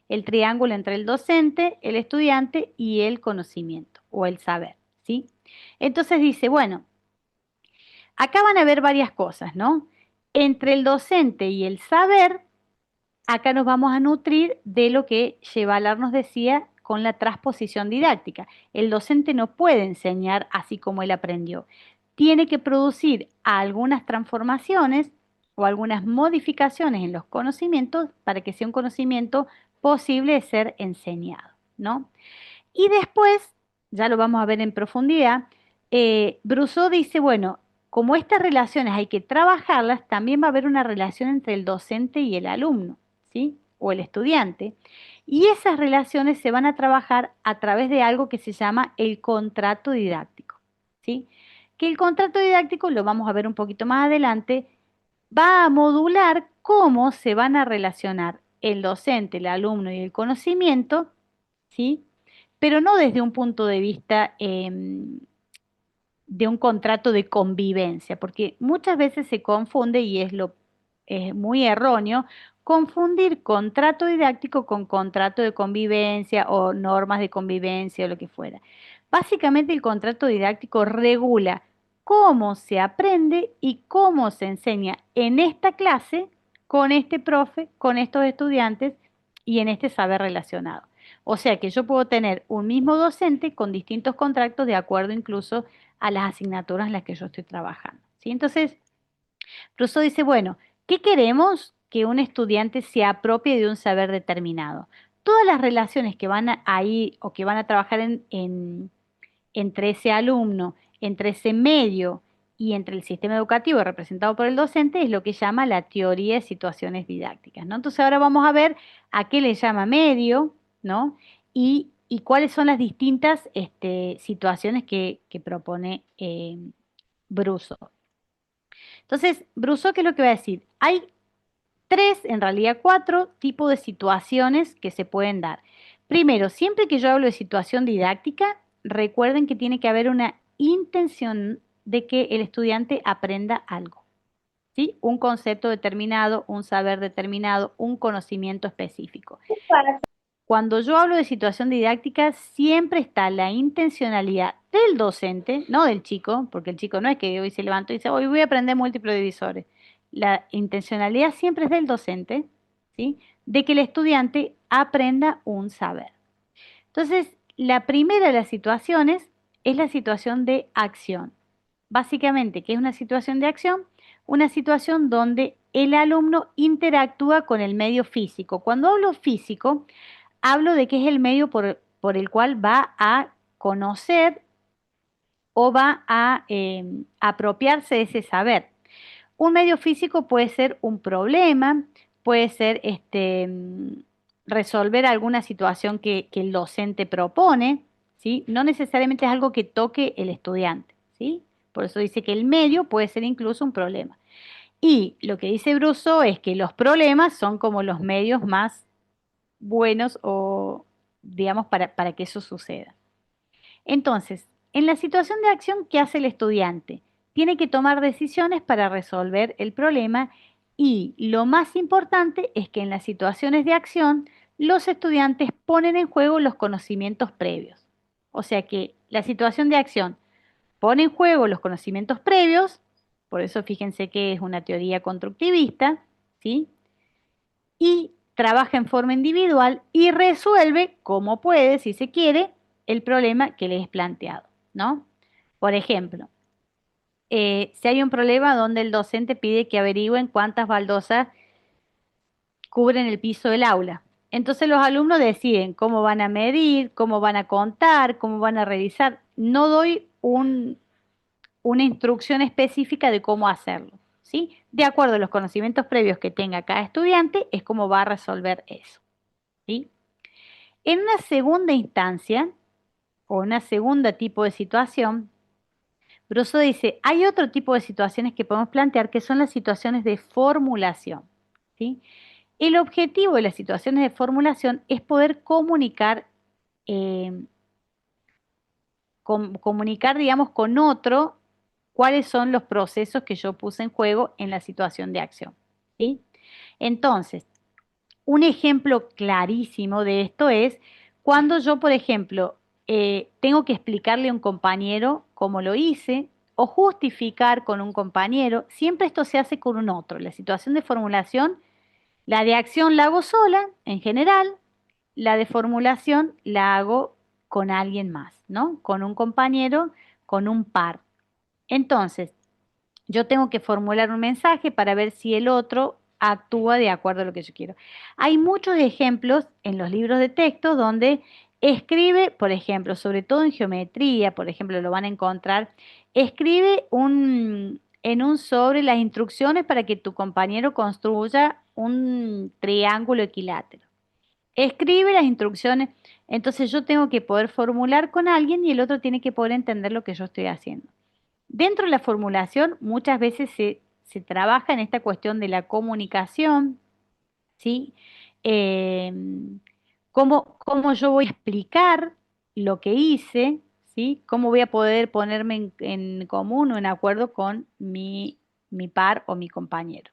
El triángulo entre el docente, el estudiante y el conocimiento o el saber, ¿sí? Entonces dice, bueno, acá van a haber varias cosas, ¿no? Entre el docente y el saber, acá nos vamos a nutrir de lo que Chevalar nos decía con la transposición didáctica. El docente no puede enseñar así como él aprendió. Tiene que producir algunas transformaciones o algunas modificaciones en los conocimientos para que sea un conocimiento posible de ser enseñado, ¿no? Y después, ya lo vamos a ver en profundidad, Brousseau dice, bueno, como estas relaciones hay que trabajarlas, también va a haber una relación entre el docente y el alumno, ¿sí? O el estudiante. Y esas relaciones se van a trabajar a través de algo que se llama el contrato didáctico, ¿sí? Que el contrato didáctico, lo vamos a ver un poquito más adelante, va a modular cómo se van a relacionar el docente, el alumno y el conocimiento, ¿sí? Pero no desde un punto de vista de un contrato de convivencia, porque muchas veces se confunde y es muy erróneo confundir contrato didáctico con contrato de convivencia o normas de convivencia o lo que fuera. Básicamente el contrato didáctico regula cómo se aprende y cómo se enseña en esta clase, con este profe, con estos estudiantes y en este saber relacionado. O sea que yo puedo tener un mismo docente con distintos contratos de acuerdo incluso a las asignaturas en las que yo estoy trabajando, ¿sí? Entonces, Rousseau dice, bueno, ¿qué queremos? Que un estudiante se apropie de un saber determinado. Todas las relaciones que van a ir o que van a trabajar entre ese alumno, entre ese medio y entre el sistema educativo representado por el docente es lo que llama la teoría de situaciones didácticas, ¿no? Entonces ahora vamos a ver a qué le llama medio, ¿no? Y cuáles son las distintas situaciones que propone Brusso. Entonces, Brusso, ¿qué es lo que va a decir? Hay tres, en realidad cuatro tipos de situaciones que se pueden dar. Primero, siempre que yo hablo de situación didáctica, recuerden que tiene que haber una intención de que el estudiante aprenda algo, ¿sí? Un concepto determinado, un saber determinado, un conocimiento específico. Cuando yo hablo de situación didáctica, siempre está la intencionalidad del docente, no del chico, porque el chico no es que hoy se levantó y dice, hoy voy a aprender múltiplos divisores. La intencionalidad siempre es del docente, ¿sí? De que el estudiante aprenda un saber. Entonces, la primera de las situaciones es la situación de acción. Básicamente, ¿qué es una situación de acción? Una situación donde el alumno interactúa con el medio físico. Cuando hablo físico, hablo de que es el medio por el cual va a conocer o va a apropiarse de ese saber. Un medio físico puede ser un problema, puede ser resolver alguna situación que el docente propone, ¿sí? No necesariamente es algo que toque el estudiante, ¿sí? Por eso dice que el medio puede ser incluso un problema. Y lo que dice Brusso es que los problemas son como los medios más buenos o, digamos, para que eso suceda. Entonces, en la situación de acción, ¿qué hace el estudiante? Tiene que tomar decisiones para resolver el problema y lo más importante es que en las situaciones de acción los estudiantes ponen en juego los conocimientos previos. O sea que la situación de acción pone en juego los conocimientos previos, por eso fíjense que es una teoría constructivista, ¿sí? Y trabaja en forma individual y resuelve, como puede, si se quiere, el problema que le es planteado, ¿no? Por ejemplo, si hay un problema donde el docente pide que averigüen cuántas baldosas cubren el piso del aula. Entonces los alumnos deciden cómo van a medir, cómo van a contar, cómo van a revisar. No doy una instrucción específica de cómo hacerlo, ¿sí? De acuerdo a los conocimientos previos que tenga cada estudiante, es cómo va a resolver eso, ¿sí? En una segunda instancia, o una segunda tipo de situación, Brusso dice, hay otro tipo de situaciones que podemos plantear que son las situaciones de formulación, ¿sí? El objetivo de las situaciones de formulación es poder comunicar, eh, comunicar, digamos, con otro cuáles son los procesos que yo puse en juego en la situación de acción, ¿sí? Entonces, un ejemplo clarísimo de esto es cuando yo, por ejemplo, tengo que explicarle a un compañero cómo lo hice o justificar con un compañero, siempre esto se hace con un otro. La situación de formulación, la de acción la hago sola, en general, la de formulación la hago con alguien más, ¿no? Con un compañero, con un par. Entonces, yo tengo que formular un mensaje para ver si el otro actúa de acuerdo a lo que yo quiero. Hay muchos ejemplos en los libros de texto donde escribe, por ejemplo, sobre todo en geometría, por ejemplo, lo van a encontrar, escribe en un sobre las instrucciones para que tu compañero construya un triángulo equilátero. Escribe las instrucciones, entonces yo tengo que poder formular con alguien y el otro tiene que poder entender lo que yo estoy haciendo. Dentro de la formulación muchas veces se trabaja en esta cuestión de la comunicación, ¿sí? Eh, cómo yo voy a explicar lo que hice, ¿sí? Cómo voy a poder ponerme en común o en acuerdo con mi par o mi compañero,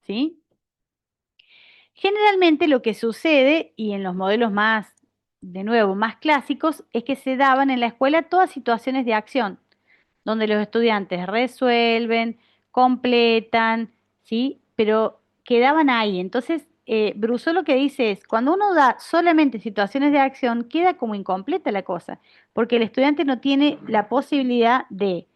¿sí? Generalmente lo que sucede, y en los modelos más, de nuevo, más clásicos, es que se daban en la escuela todas situaciones de acción donde los estudiantes resuelven, completan, ¿sí? Pero quedaban ahí. Entonces, Brousseau lo que dice es, cuando uno da solamente situaciones de acción, queda como incompleta la cosa, porque el estudiante no tiene la posibilidad de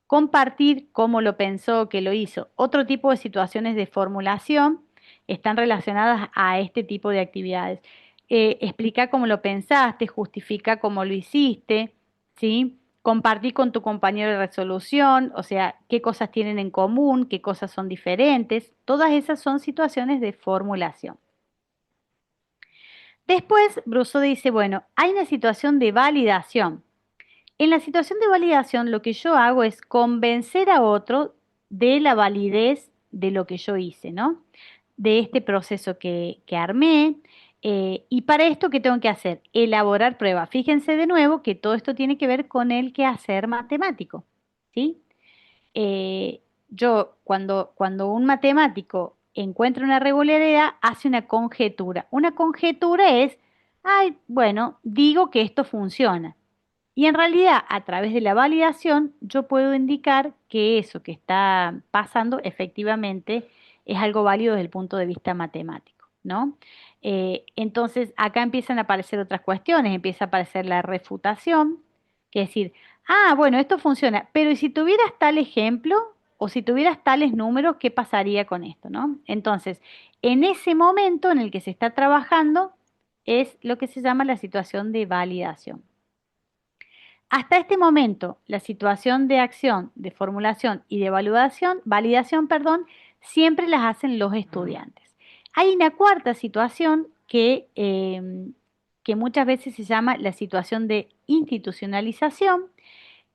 compartir cómo lo pensó, que lo hizo. Otro tipo de situaciones de formulación están relacionadas a este tipo de actividades. Explica cómo lo pensaste, justifica cómo lo hiciste, ¿sí? Compartir con tu compañero de resolución, o sea, qué cosas tienen en común, qué cosas son diferentes. Todas esas son situaciones de formulación. Después, Brousseau dice, bueno, hay una situación de validación. En la situación de validación, lo que yo hago es convencer a otro de la validez de lo que yo hice, ¿no? De este proceso que armé. Y para esto, ¿qué tengo que hacer? Elaborar pruebas. Fíjense de nuevo que todo esto tiene que ver con el quehacer matemático, ¿sí? Eh, cuando un matemático encuentra una regularidad, hace una conjetura. Una conjetura es, ay, bueno, digo que esto funciona. Y en realidad, a través de la validación, yo puedo indicar que eso que está pasando efectivamente es algo válido desde el punto de vista matemático, ¿no? Entonces, acá empiezan a aparecer otras cuestiones, empieza a aparecer la refutación, que es decir, ah, bueno, esto funciona, pero ¿y si tuvieras tal ejemplo o si tuvieras tales números, qué pasaría con esto, ¿no? Entonces, en ese momento en el que se está trabajando es lo que se llama la situación de validación. Hasta este momento, la situación de acción, de formulación y de validación, perdón, siempre las hacen los estudiantes. Hay una cuarta situación que que muchas veces se llama la situación de institucionalización,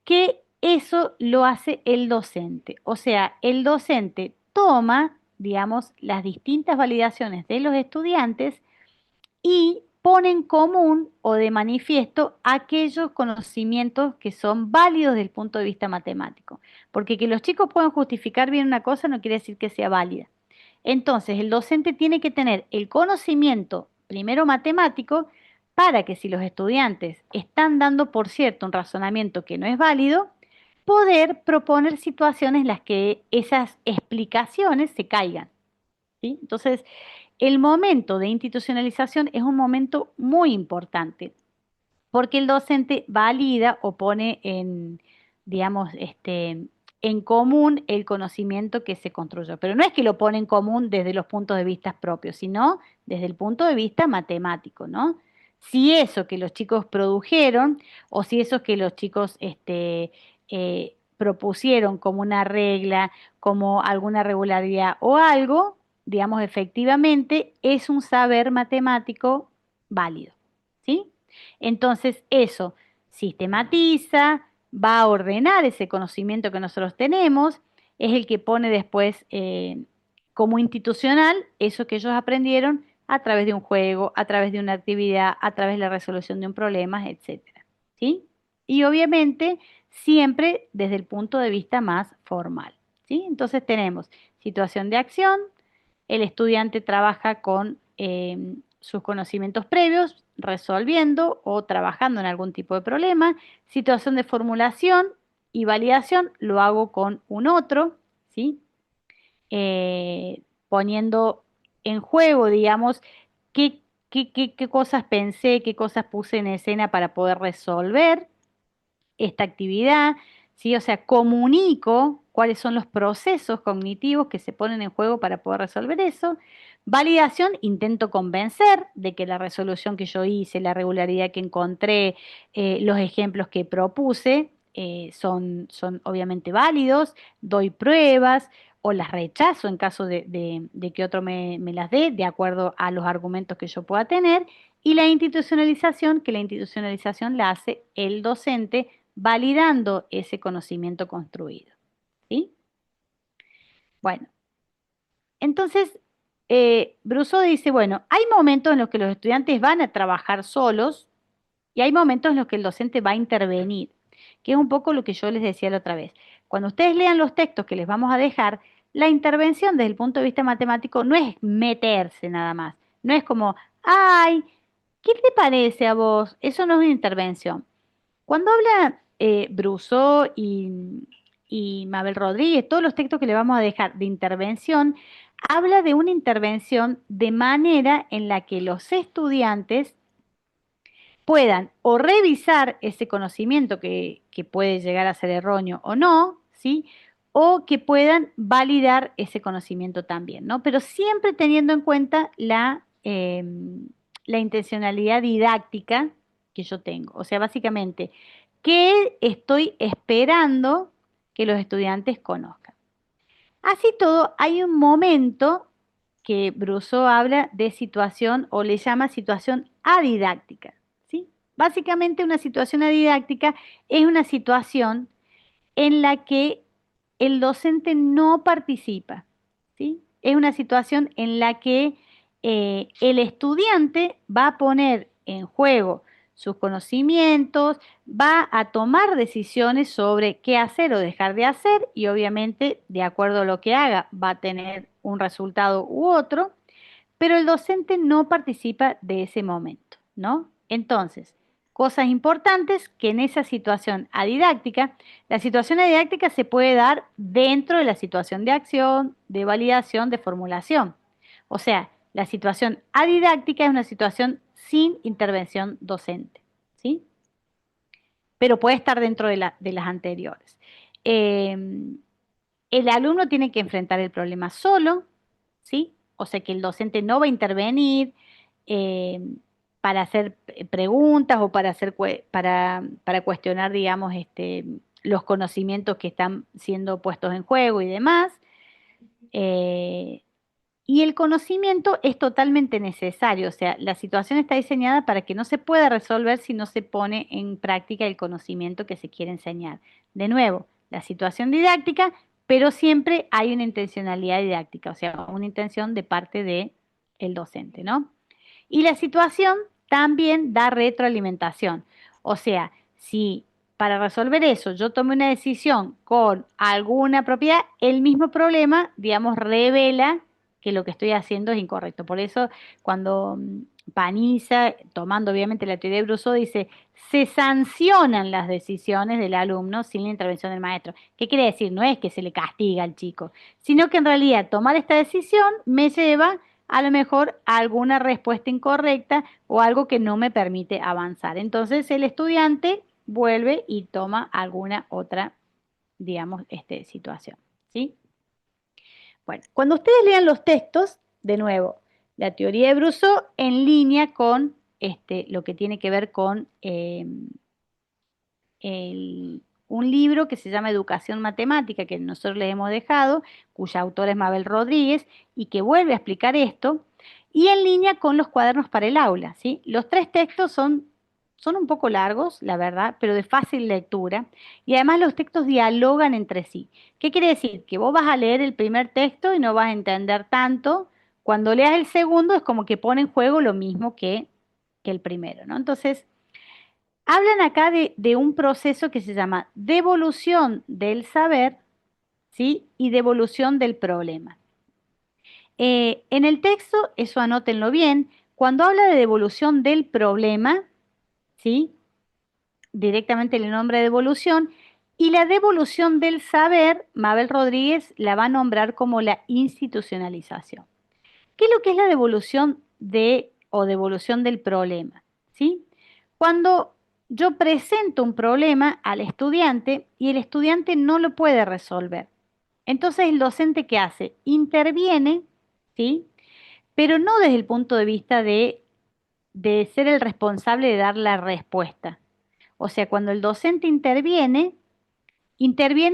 que eso lo hace el docente. O sea, el docente toma, digamos, las distintas validaciones de los estudiantes y pone en común o de manifiesto aquellos conocimientos que son válidos desde el punto de vista matemático. Porque que los chicos puedan justificar bien una cosa no quiere decir que sea válida. Entonces, el docente tiene que tener el conocimiento, primero matemático, para que si los estudiantes están dando por cierto un razonamiento que no es válido, poder proponer situaciones en las que esas explicaciones se caigan. ¿Sí? Entonces, el momento de institucionalización es un momento muy importante porque el docente valida o pone en, digamos, en común el conocimiento que se construyó. Pero no es que lo pone en común desde los puntos de vista propios, sino desde el punto de vista matemático, ¿no? Si eso que los chicos produjeron o si eso que los chicos propusieron como una regla, como alguna regularidad o algo, digamos, efectivamente es un saber matemático válido, ¿sí? Entonces, eso sistematiza, va a ordenar ese conocimiento que nosotros tenemos, es el que pone después como institucional eso que ellos aprendieron a través de un juego, a través de una actividad, a través de la resolución de un problema, etcétera. ¿Sí? Y obviamente siempre desde el punto de vista más formal. ¿Sí? Entonces tenemos situación de acción, el estudiante trabaja con sus conocimientos previos, resolviendo o trabajando en algún tipo de problema. Situación de formulación y validación lo hago con un otro, ¿sí? Poniendo en juego, digamos, qué cosas pensé, qué cosas puse en escena para poder resolver esta actividad, ¿sí? O sea, comunico cuáles son los procesos cognitivos que se ponen en juego para poder resolver eso. Validación, intento convencer de que la resolución que yo hice, la regularidad que encontré, los ejemplos que propuse son obviamente válidos, doy pruebas o las rechazo en caso de que otro me las dé, de acuerdo a los argumentos que yo pueda tener. Y la institucionalización, que la institucionalización la hace el docente validando ese conocimiento construido. ¿Sí? Bueno, entonces, Brousseau dice, bueno, hay momentos en los que los estudiantes van a trabajar solos y hay momentos en los que el docente va a intervenir, que es un poco lo que yo les decía la otra vez. Cuando ustedes lean los textos que les vamos a dejar, la intervención desde el punto de vista matemático no es meterse nada más, no es como, ay, ¿qué te parece a vos? Eso no es una intervención. Cuando habla Brousseau y Mabel Rodríguez, todos los textos que le vamos a dejar de intervención, habla de una intervención de manera en la que los estudiantes puedan o revisar ese conocimiento que puede llegar a ser erróneo o no, ¿sí? O que puedan validar ese conocimiento también, ¿no? Pero siempre teniendo en cuenta la intencionalidad didáctica que yo tengo. O sea, básicamente, ¿qué estoy esperando que los estudiantes conozcan? Así todo, hay un momento que Brousseau habla de situación o le llama situación adidáctica, ¿sí? Básicamente una situación adidáctica es una situación en la que el docente no participa, ¿sí? Es una situación en la que el estudiante va a poner en juego sus conocimientos, va a tomar decisiones sobre qué hacer o dejar de hacer y obviamente de acuerdo a lo que haga va a tener un resultado u otro, pero el docente no participa de ese momento, ¿no? Entonces, cosas importantes que en esa situación adidáctica, la situación adidáctica se puede dar dentro de la situación de acción, de validación, de formulación. O sea, la situación adidáctica es una situación sin intervención docente, ¿sí? Pero puede estar dentro de las anteriores. Eh, el alumno tiene que enfrentar el problema solo, ¿sí? O sea que el docente no va a intervenir eh, para hacer preguntas o para cuestionar, digamos, los conocimientos que están siendo puestos en juego y demás. Eh, Y el conocimiento es totalmente necesario, o sea, la situación está diseñada para que no se pueda resolver si no se pone en práctica el conocimiento que se quiere enseñar. De nuevo, la situación didáctica, pero siempre hay una intencionalidad didáctica, o sea, una intención de parte de el docente, ¿no? Y la situación también da retroalimentación. O sea, si para resolver eso yo tomé una decisión con alguna propiedad, el mismo problema, digamos, revela que lo que estoy haciendo es incorrecto. Por eso, cuando Paniza, tomando obviamente la teoría de Brousseau, dice, se sancionan las decisiones del alumno sin la intervención del maestro. ¿Qué quiere decir? No es que se le castiga al chico, sino que en realidad tomar esta decisión me lleva a lo mejor alguna respuesta incorrecta o algo que no me permite avanzar. Entonces el estudiante vuelve y toma alguna otra, digamos, situación, ¿sí? Bueno, cuando ustedes lean los textos, de nuevo, la teoría de Brousseau en línea con lo que tiene que ver con un libro que se llama Educación Matemática, que nosotros le hemos dejado, cuya autora es Mabel Rodríguez, y que vuelve a explicar esto, y en línea con los cuadernos para el aula, ¿sí? Los tres textos son un poco largos, la verdad, pero de fácil lectura, y además los textos dialogan entre sí. ¿Qué quiere decir? Que vos vas a leer el primer texto y no vas a entender tanto. Cuando leas el segundo es como que pone en juego lo mismo que el primero, ¿no? Entonces, hablan acá de un proceso que se llama devolución del saber, ¿sí? Y devolución del problema. En el texto, eso anótenlo bien, cuando habla de devolución del problema, ¿sí? Directamente le nombra devolución, y la devolución del saber, Mabel Rodríguez la va a nombrar como la institucionalización. ¿Qué es lo que es la devolución o devolución del problema? ¿Sí? Cuando yo presento un problema al estudiante y el estudiante no lo puede resolver. Entonces el docente, ¿qué hace? Interviene, ¿sí? Pero no desde el punto de vista de ser el responsable de dar la respuesta. O sea, cuando el docente interviene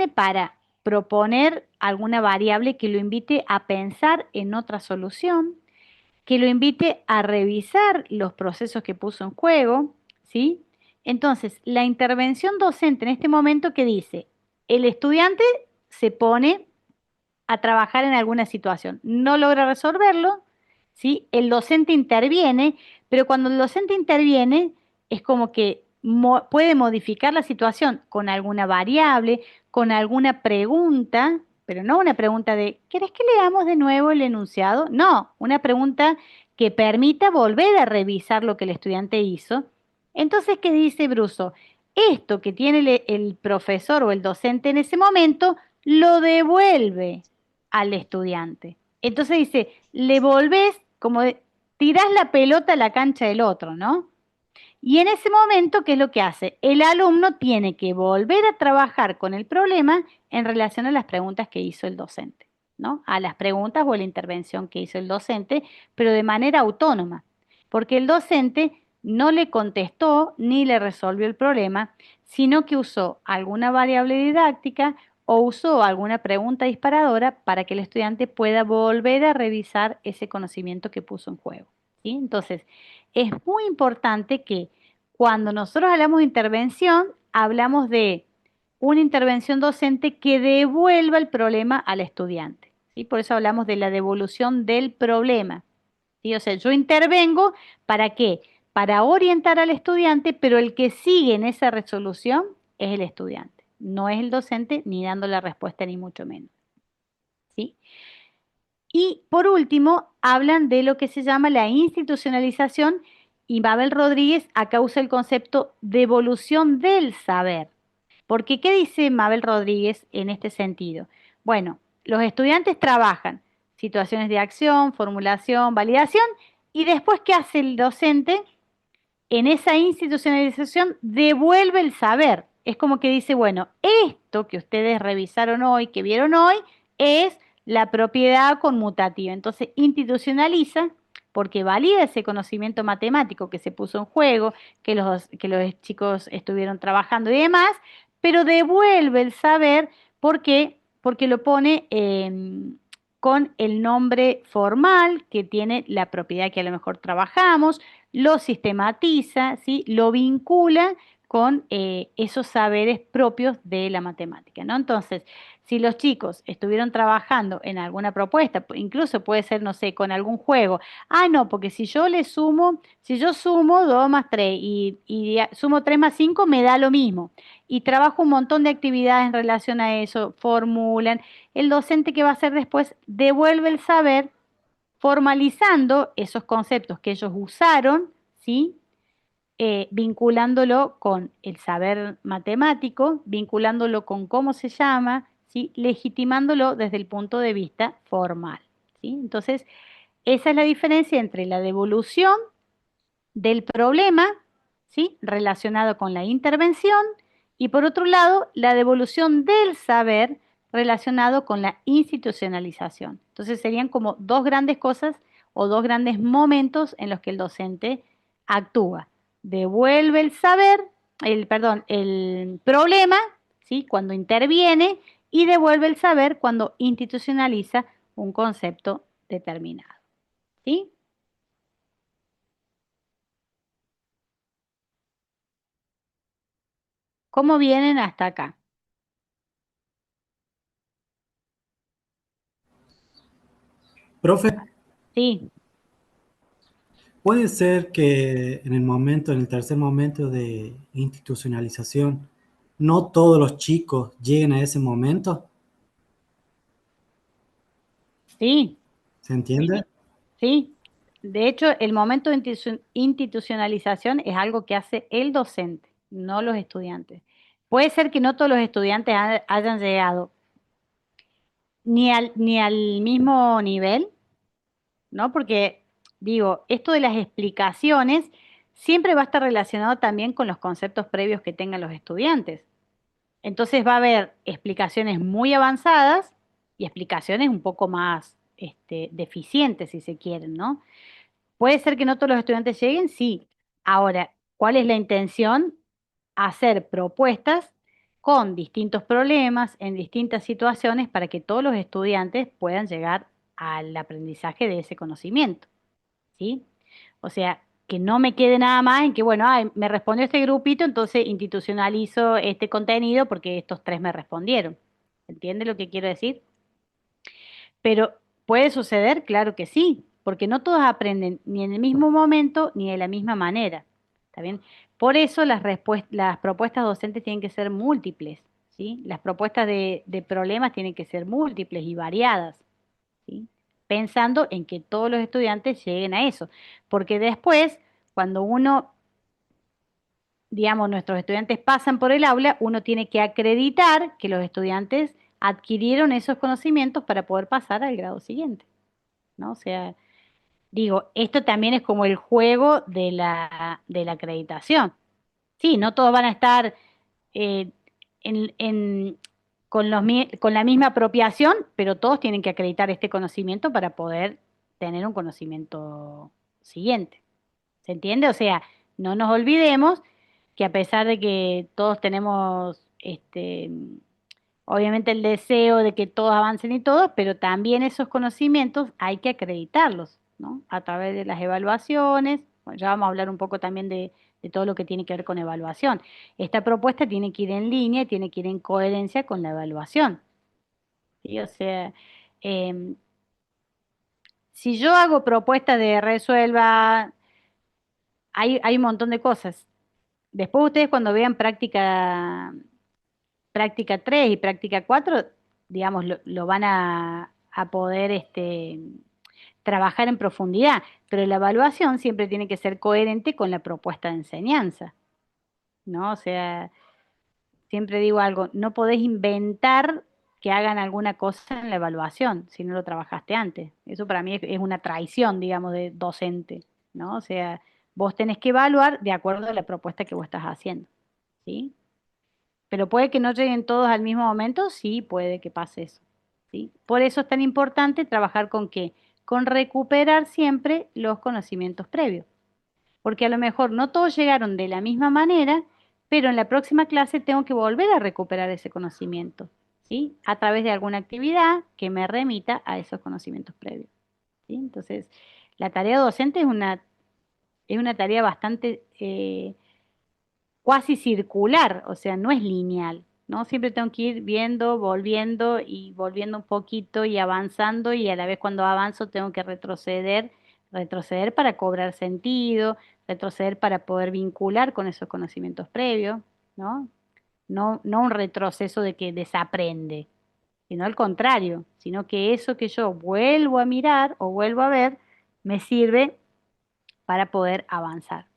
para proponer alguna variable que lo invite a pensar en otra solución, que lo invite a revisar los procesos que puso en juego, ¿sí? Entonces, la intervención docente en este momento que dice, el estudiante se pone a trabajar en alguna situación, no logra resolverlo, ¿sí? El docente interviene, pero cuando el docente interviene es como que puede modificar la situación con alguna variable, con alguna pregunta, pero no una pregunta de, ¿querés que leamos de nuevo el enunciado? No, una pregunta que permita volver a revisar lo que el estudiante hizo. Entonces, ¿qué dice Bruso? Esto que tiene el profesor o el docente en ese momento, lo devuelve al estudiante. Entonces dice, le volvés como tirás la pelota a la cancha del otro, ¿no? Y en ese momento, ¿qué es lo que hace? El alumno tiene que volver a trabajar con el problema en relación a las preguntas que hizo el docente, ¿no? A las preguntas o a la intervención que hizo el docente, pero de manera autónoma, porque el docente no le contestó ni le resolvió el problema, sino que usó alguna variable didáctica o usó alguna pregunta disparadora para que el estudiante pueda volver a revisar ese conocimiento que puso en juego, ¿sí? Entonces, es muy importante que cuando nosotros hablamos de intervención, hablamos de una intervención docente que devuelva el problema al estudiante, ¿sí? Por eso hablamos de la devolución del problema, ¿sí? O sea, yo intervengo, ¿para qué? Para orientar al estudiante, pero el que sigue en esa resolución es el estudiante, no es el docente ni dando la respuesta ni mucho menos, ¿sí? Y por último, hablan de lo que se llama la institucionalización, y Mabel Rodríguez acá usa el concepto de evolución del saber. Porque, ¿qué dice Mabel Rodríguez en este sentido? Bueno, los estudiantes trabajan situaciones de acción, formulación, validación, y después, ¿qué hace el docente? En esa institucionalización devuelve el saber. Es como que dice, bueno, esto que ustedes revisaron hoy, que vieron hoy, es la propiedad conmutativa. Entonces institucionaliza porque valida ese conocimiento matemático que se puso en juego, que los chicos estuvieron trabajando y demás, pero devuelve el saber porque lo pone con el nombre formal que tiene la propiedad que a lo mejor trabajamos, lo sistematiza, ¿sí? Lo vincula con esos saberes propios de la matemática, ¿no? Entonces, si los chicos estuvieron trabajando en alguna propuesta, incluso puede ser, no sé, con algún juego, no, porque si yo sumo 2 más 3 y sumo 3 más 5 me da lo mismo. Y trabajo un montón de actividades en relación a eso, formulan. El docente que va a hacer después devuelve el saber formalizando esos conceptos que ellos usaron, ¿sí? Vinculándolo con el saber matemático, vinculándolo con cómo se llama, ¿sí? Legitimándolo desde el punto de vista formal, ¿sí? Entonces, esa es la diferencia entre la devolución del problema, ¿sí? Relacionado con la intervención, y por otro lado, la devolución del saber relacionado con la institucionalización. Entonces serían como dos grandes cosas o dos grandes momentos en los que el docente actúa. Devuelve el saber, perdón, el problema, ¿sí? Cuando interviene, y devuelve el saber cuando institucionaliza un concepto determinado, ¿sí? ¿Cómo vienen hasta acá? Profe, Sí, puede ser que en el momento, en el tercer momento de institucionalización, no todos los chicos lleguen a ese momento, sí, ¿se entiende? sí. De hecho, el momento de institucionalización es algo que hace el docente, no los estudiantes. Puede ser que no todos los estudiantes hayan llegado ni al mismo nivel, ¿no? Porque, digo, esto de las explicaciones siempre va a estar relacionado también con los conceptos previos que tengan los estudiantes. Entonces va a haber explicaciones muy avanzadas y explicaciones un poco más deficientes, si se quieren, ¿no? Puede ser que no todos los estudiantes lleguen, sí. Ahora, ¿cuál es la intención? Hacer propuestas con distintos problemas en distintas situaciones para que todos los estudiantes puedan llegar al aprendizaje de ese conocimiento, ¿sí? O sea, que no me quede nada más en que, bueno, me respondió este grupito, entonces institucionalizo este contenido porque estos tres me respondieron. ¿Entiende lo que quiero decir? Pero puede suceder, claro que sí, porque no todos aprenden ni en el mismo momento ni de la misma manera. ¿Está bien? Por eso las propuestas docentes tienen que ser múltiples, ¿sí? Las propuestas de problemas tienen que ser múltiples y variadas, ¿sí? Pensando en que todos los estudiantes lleguen a eso, porque después, cuando uno, digamos, nuestros estudiantes pasan por el aula, uno tiene que acreditar que los estudiantes adquirieron esos conocimientos para poder pasar al grado siguiente, ¿no? O sea, digo, esto también es como el juego de la acreditación. Sí, no todos van a estar eh, con la misma apropiación, pero todos tienen que acreditar este conocimiento para poder tener un conocimiento siguiente. ¿Se entiende? O sea, no nos olvidemos que a pesar de que todos tenemos obviamente el deseo de que todos avancen y todo, pero también esos conocimientos hay que acreditarlos, ¿no? A través de las evaluaciones. Bueno, ya vamos a hablar un poco también de todo lo que tiene que ver con evaluación. Esta propuesta tiene que ir en línea, tiene que ir en coherencia con la evaluación, ¿sí? O sea, em, si yo hago propuestas de resuelva, hay un montón de cosas. Después ustedes cuando vean práctica 3 y práctica 4, digamos, lo van a poder trabajar en profundidad, pero la evaluación siempre tiene que ser coherente con la propuesta de enseñanza, ¿no? O sea, siempre digo algo, no podés inventar que hagan alguna cosa en la evaluación si no lo trabajaste antes. Eso para mí es una traición, digamos, de docente, ¿no? O sea, vos tenés que evaluar de acuerdo a la propuesta que vos estás haciendo, ¿sí? Pero puede que no lleguen todos al mismo momento, sí, puede que pase eso, ¿sí? Por eso es tan importante trabajar con qué, con recuperar siempre los conocimientos previos, porque a lo mejor no todos llegaron de la misma manera, pero en la próxima clase tengo que volver a recuperar ese conocimiento, ¿sí? A través de alguna actividad que me remita a esos conocimientos previos, ¿sí? Entonces, la tarea docente es una tarea bastante cuasi circular, o sea, no es lineal, ¿no? Siempre tengo que ir viendo, volviendo y volviendo un poquito y avanzando y a la vez cuando avanzo tengo que retroceder para cobrar sentido, retroceder para poder vincular con esos conocimientos previos, ¿no? No un retroceso de que desaprende, sino al contrario, sino que eso que yo vuelvo a mirar o vuelvo a ver me sirve para poder avanzar.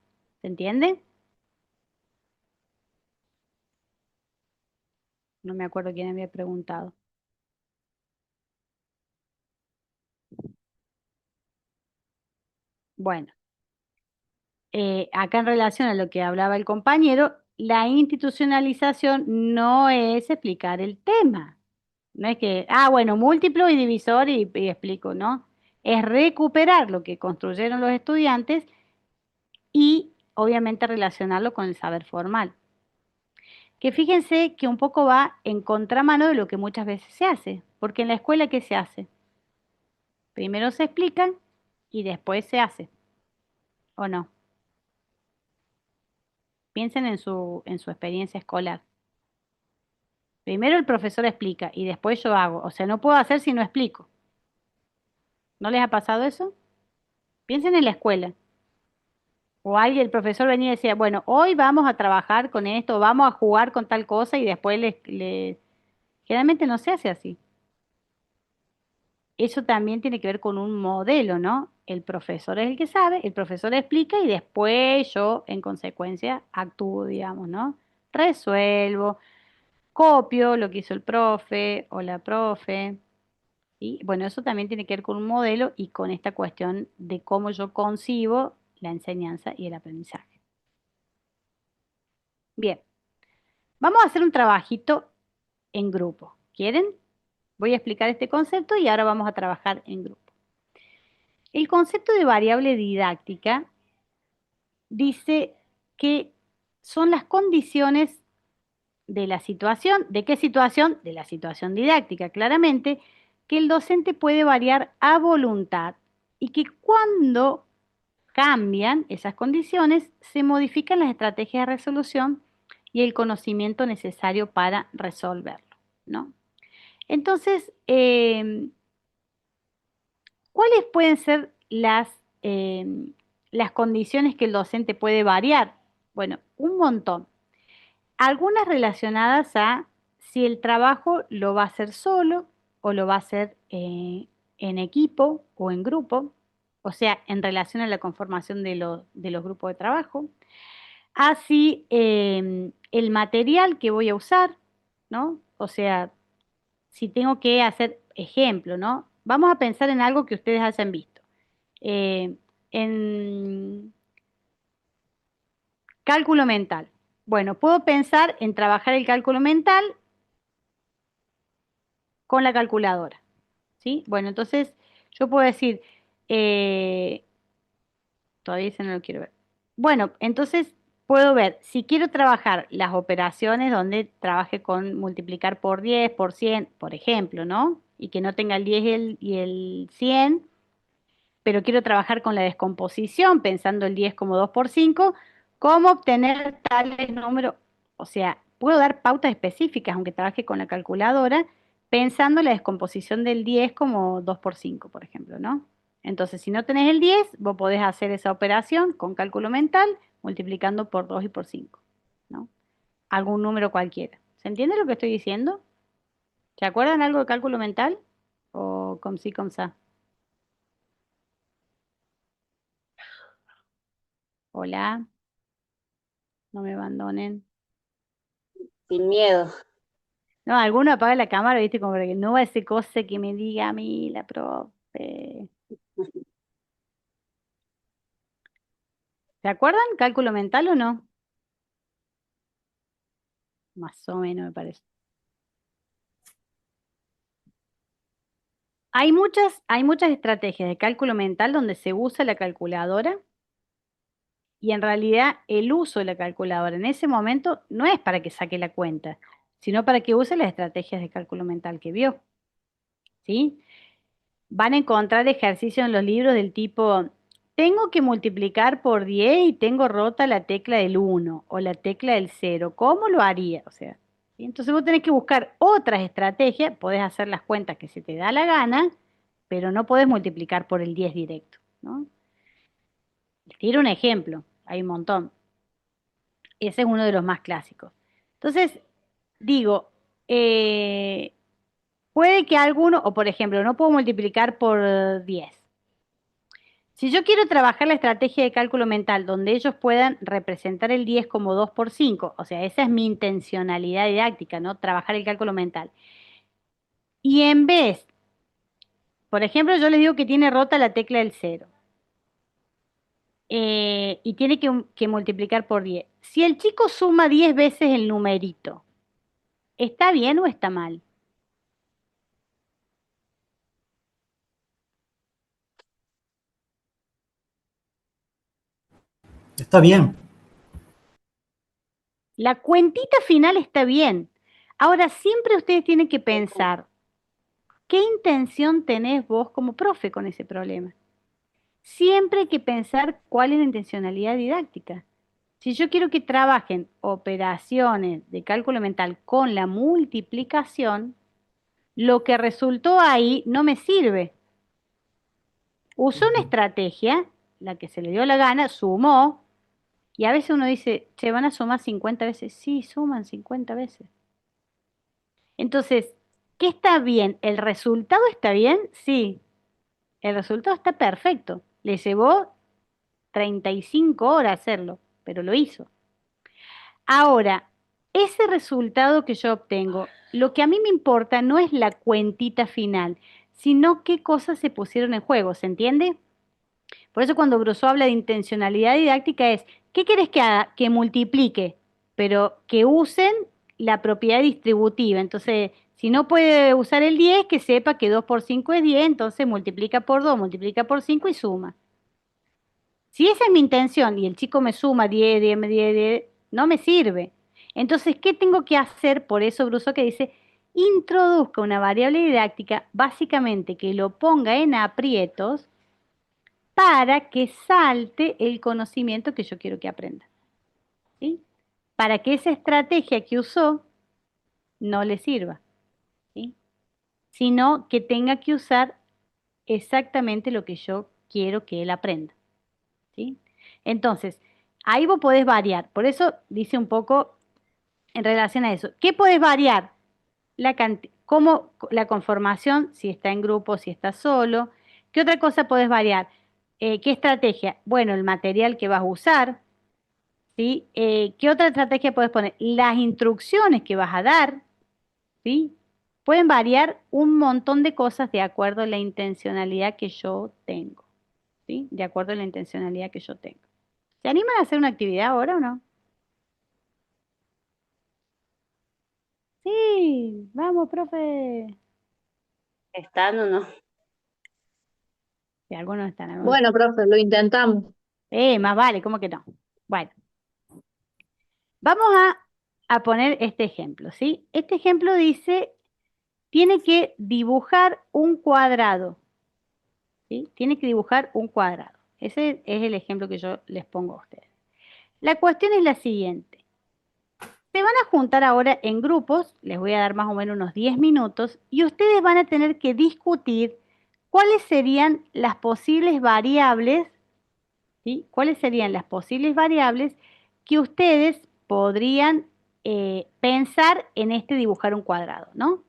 ¿Se entiende? No me acuerdo quién había preguntado. Bueno, acá en relación a lo que hablaba el compañero, la institucionalización no es explicar el tema. No es que, bueno, múltiplo y divisor y explico, ¿no? Es recuperar lo que construyeron los estudiantes y obviamente relacionarlo con el saber formal. Que fíjense que un poco va en contramano de lo que muchas veces se hace, porque en la escuela, ¿qué se hace? Primero se explica y después se hace, ¿o no? Piensen en su experiencia escolar. Primero el profesor explica y después yo hago. O sea, no puedo hacer si no explico. ¿No les ha pasado eso? Piensen en la escuela. O alguien, el profesor venía y decía, bueno, hoy vamos a trabajar con esto, vamos a jugar con tal cosa y después generalmente no se hace así. Eso también tiene que ver con un modelo, ¿no? El profesor es el que sabe, el profesor explica y después yo, en consecuencia, actúo, digamos, ¿no? Resuelvo, copio lo que hizo el profe o la profe. ¿Sí? Bueno, eso también tiene que ver con un modelo y con esta cuestión de cómo yo concibo la enseñanza y el aprendizaje. Bien, vamos a hacer un trabajito en grupo. ¿Quieren? Voy a explicar este concepto y ahora vamos a trabajar en grupo. El concepto de variable didáctica dice que son las condiciones de la situación. ¿De qué situación? De la situación didáctica, claramente, que el docente puede variar a voluntad y que cuando cambian esas condiciones, se modifican las estrategias de resolución y el conocimiento necesario para resolverlo, ¿no? Entonces, ¿cuáles pueden ser las condiciones que el docente puede variar? Bueno, un montón. Algunas relacionadas a si el trabajo lo va a hacer solo o lo va a hacer en equipo o en grupo, o sea, en relación a la conformación de los grupos de trabajo. Así, el material que voy a usar, ¿no? O sea, si tengo que hacer ejemplo, ¿no? Vamos a pensar en algo que ustedes hayan visto. Eh, en cálculo mental. Bueno, puedo pensar en trabajar el cálculo mental con la calculadora, ¿sí? Bueno, entonces yo puedo decir, eh, todavía ese no lo quiero ver. Bueno, entonces puedo ver, si quiero trabajar las operaciones donde trabaje con multiplicar por 10, por 100, por ejemplo, ¿no? Y que no tenga el 10 y el 100, pero quiero trabajar con la descomposición, pensando el 10 como 2 por 5, ¿cómo obtener tales números? O sea, puedo dar pautas específicas, aunque trabaje con la calculadora, pensando la descomposición del 10 como 2 por 5, por ejemplo, ¿no? Entonces, si no tenés el 10, vos podés hacer esa operación con cálculo mental, multiplicando por 2 y por 5, ¿no? Algún número cualquiera. ¿Se entiende lo que estoy diciendo? ¿Se acuerdan algo de cálculo mental? ¿O com si, com sa? Hola, no me abandonen. Sin miedo. No, alguno apaga la cámara, viste, como que no va a ese cosa que me diga a mí la profe. ¿Se acuerdan? ¿Cálculo mental o no? Más o menos me parece. Hay muchas estrategias de cálculo mental donde se usa la calculadora y en realidad el uso de la calculadora en ese momento no es para que saque la cuenta, sino para que use las estrategias de cálculo mental que vio, ¿sí? Van a encontrar ejercicios en los libros del tipo, tengo que multiplicar por 10 y tengo rota la tecla del 1 o la tecla del 0. ¿Cómo lo haría? O sea, ¿sí? Entonces vos tenés que buscar otras estrategias, podés hacer las cuentas que se te da la gana, pero no podés multiplicar por el 10 directo, ¿no? Tiro un ejemplo, hay un montón. Ese es uno de los más clásicos. Entonces, digo, eh, puede que alguno, o por ejemplo, no puedo multiplicar por 10. Si yo quiero trabajar la estrategia de cálculo mental donde ellos puedan representar el 10 como 2 por 5, o sea, esa es mi intencionalidad didáctica, ¿no? Trabajar el cálculo mental. Y en vez, por ejemplo, yo les digo que tiene rota la tecla del 0 y tiene que multiplicar por 10. Si el chico suma 10 veces el numerito, ¿está bien o está mal? Está bien. La cuentita final está bien. Ahora, siempre ustedes tienen que pensar, ¿qué intención tenés vos como profe con ese problema? Siempre hay que pensar cuál es la intencionalidad didáctica. Si yo quiero que trabajen operaciones de cálculo mental con la multiplicación, lo que resultó ahí no me sirve. Usó una estrategia, la que se le dio la gana, sumó, y a veces uno dice, ¿se van a sumar 50 veces? Sí, suman 50 veces. Entonces, ¿qué está bien? ¿El resultado está bien? Sí, el resultado está perfecto. Le llevó 35 horas hacerlo, pero lo hizo. Ahora, ese resultado que yo obtengo, lo que a mí me importa no es la cuentita final, sino qué cosas se pusieron en juego, ¿se entiende? Por eso cuando Brousseau habla de intencionalidad didáctica es, ¿qué querés que haga? Que multiplique, pero que usen la propiedad distributiva. Entonces, si no puede usar el 10, que sepa que 2 por 5 es 10, entonces multiplica por 2, multiplica por 5 y suma. Si esa es mi intención y el chico me suma 10, 10, 10, 10, no me sirve. Entonces, ¿qué tengo que hacer? Por eso Brousseau que dice, introduzca una variable didáctica, básicamente que lo ponga en aprietos para que salte el conocimiento que yo quiero que aprenda. ¿Sí? Para que esa estrategia que usó no le sirva, ¿sí? Sino que tenga que usar exactamente lo que yo quiero que él aprenda. ¿Sí? Entonces, ahí vos podés variar. Por eso dice un poco en relación a eso. ¿Qué podés variar? Cómo la conformación, si está en grupo, si está solo. ¿Qué otra cosa podés variar? ¿Qué estrategia? Bueno, el material que vas a usar, ¿sí? ¿Qué otra estrategia puedes poner? Las instrucciones que vas a dar, ¿sí? Pueden variar un montón de cosas de acuerdo a la intencionalidad que yo tengo, ¿sí? De acuerdo a la intencionalidad que yo tengo. ¿Se animan a hacer una actividad ahora o no? Sí, vamos, profe. ¿Están o no? Si algunos están, algunos Bueno, profe, lo intentamos. más vale, ¿cómo que no? Bueno, vamos a poner este ejemplo, ¿sí? Este ejemplo dice, tiene que dibujar un cuadrado, ¿sí? Tiene que dibujar un cuadrado. Ese es el ejemplo que yo les pongo a ustedes. La cuestión es la siguiente. Se van a juntar ahora en grupos, les voy a dar más o menos unos 10 minutos, y ustedes van a tener que discutir cuáles serían las posibles variables, ¿sí? ¿Cuáles serían las posibles variables que ustedes podrían pensar en este dibujar un cuadrado, ¿no?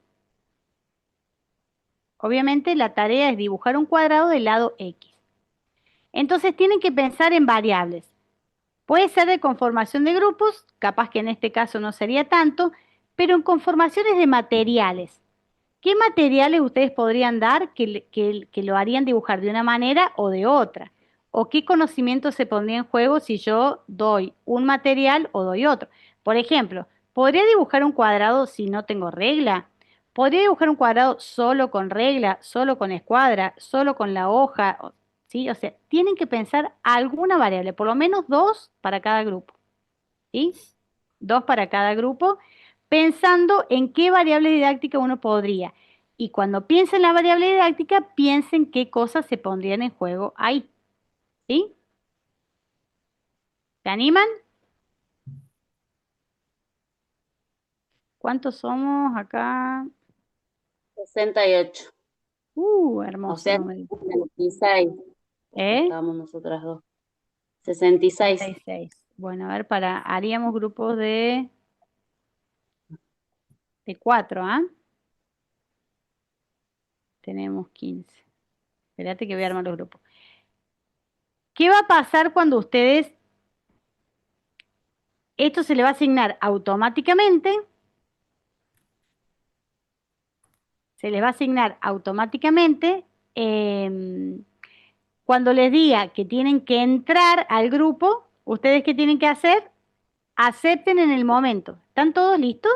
Obviamente la tarea es dibujar un cuadrado del lado X. Entonces tienen que pensar en variables. Puede ser de conformación de grupos, capaz que en este caso no sería tanto, pero en conformaciones de materiales. ¿Qué materiales ustedes podrían dar que lo harían dibujar de una manera o de otra? ¿O qué conocimiento se pondría en juego si yo doy un material o doy otro? Por ejemplo, ¿podría dibujar un cuadrado si no tengo regla? ¿Podría dibujar un cuadrado solo con regla, solo con escuadra, solo con la hoja? ¿Sí? O sea, tienen que pensar alguna variable, por lo menos dos para cada grupo. ¿Sí? Dos para cada grupo pensando en qué variable didáctica uno podría. Y cuando piensen en la variable didáctica, piensen qué cosas se pondrían en juego ahí. ¿Sí? ¿Se animan? ¿Cuántos somos acá? 68. O Hermoso sea, número. 66 ¿Eh? estábamos nosotras dos. 66. 66. Bueno, a ver, haríamos grupos de 4, ¿ah? Tenemos 15. Espérate que voy a armar los grupos. ¿Qué va a pasar cuando ustedes, esto se le va a asignar automáticamente, se les va a asignar automáticamente cuando les diga que tienen que entrar al grupo, ustedes qué tienen que hacer? Acepten en el momento. ¿Están todos listos?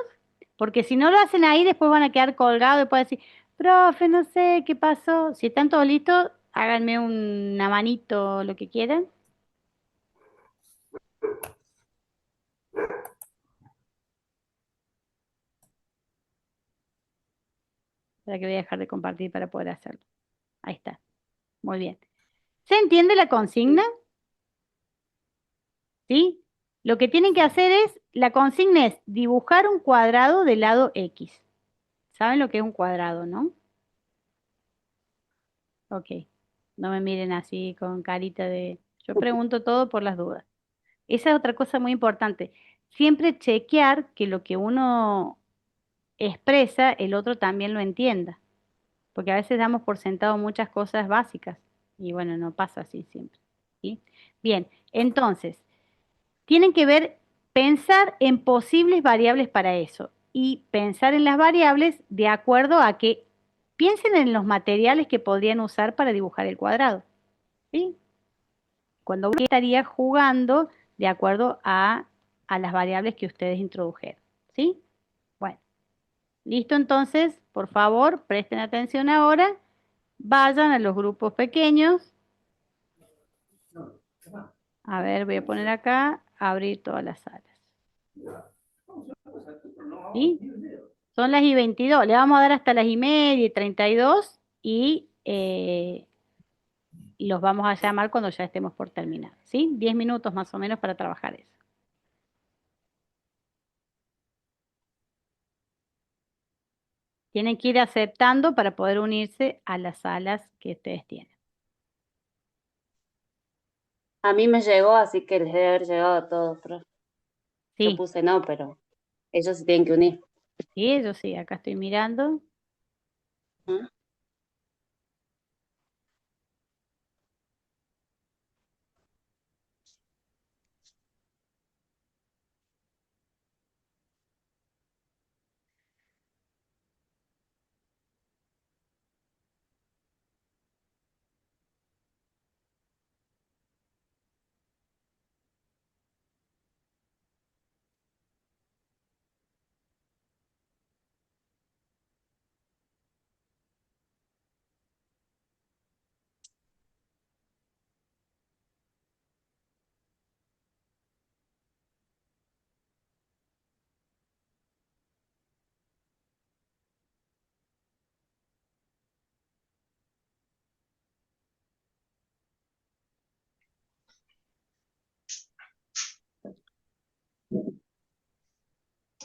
Porque si no lo hacen ahí, después van a quedar colgados y pueden decir, profe, no sé qué pasó. Si están todos listos, háganme una manito, lo que quieran. Para que voy a dejar de compartir para poder hacerlo. Ahí está. Muy bien. ¿Se entiende la consigna? ¿Sí? Lo que tienen que hacer es, la consigna es dibujar un cuadrado del lado X. ¿Saben lo que es un cuadrado, no? Ok. No me miren así con carita de... Yo pregunto todo por las dudas. Esa es otra cosa muy importante. Siempre chequear que lo que uno expresa, el otro también lo entienda. Porque a veces damos por sentado muchas cosas básicas. Y bueno, no pasa así siempre. ¿Sí? Bien, entonces, tienen que ver, pensar en posibles variables para eso y pensar en las variables de acuerdo a que piensen en los materiales que podrían usar para dibujar el cuadrado. ¿Sí? Cuando uno estaría jugando de acuerdo a las variables que ustedes introdujeron. ¿Sí? Bueno, listo entonces, por favor, presten atención ahora, vayan a los grupos pequeños. A ver, voy a poner acá, abrir todas las salas. ¿Sí? Son las y 22. Le vamos a dar hasta las y media y 32 y los vamos a llamar cuando ya estemos por terminar. ¿Sí? 10 minutos más o menos para trabajar eso. Tienen que ir aceptando para poder unirse a las salas que ustedes tienen. A mí me llegó, así que les debe haber llegado a todos, profe. Yo Sí, puse no, pero ellos se tienen que unir. sí, yo sí, acá estoy mirando. ¿Mm?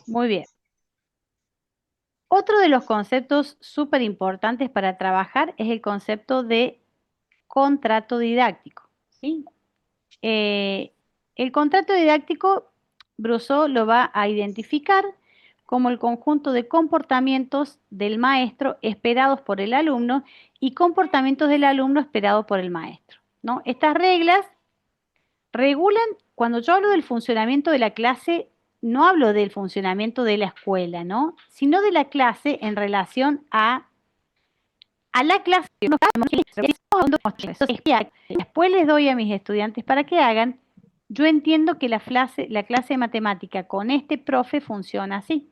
Muy bien. Otro de los conceptos súper importantes para trabajar es el concepto de contrato didáctico. ¿Sí? Eh, el contrato didáctico, Brousseau lo va a identificar como el conjunto de comportamientos del maestro esperados por el alumno y comportamientos del alumno esperados por el maestro, ¿no? Estas reglas regulan, cuando yo hablo del funcionamiento de la clase, no hablo del funcionamiento de la escuela, ¿no? Sino de la clase en relación a la clase que uno después les doy a mis estudiantes para que hagan. Yo entiendo que la clase de matemática con este profe funciona así.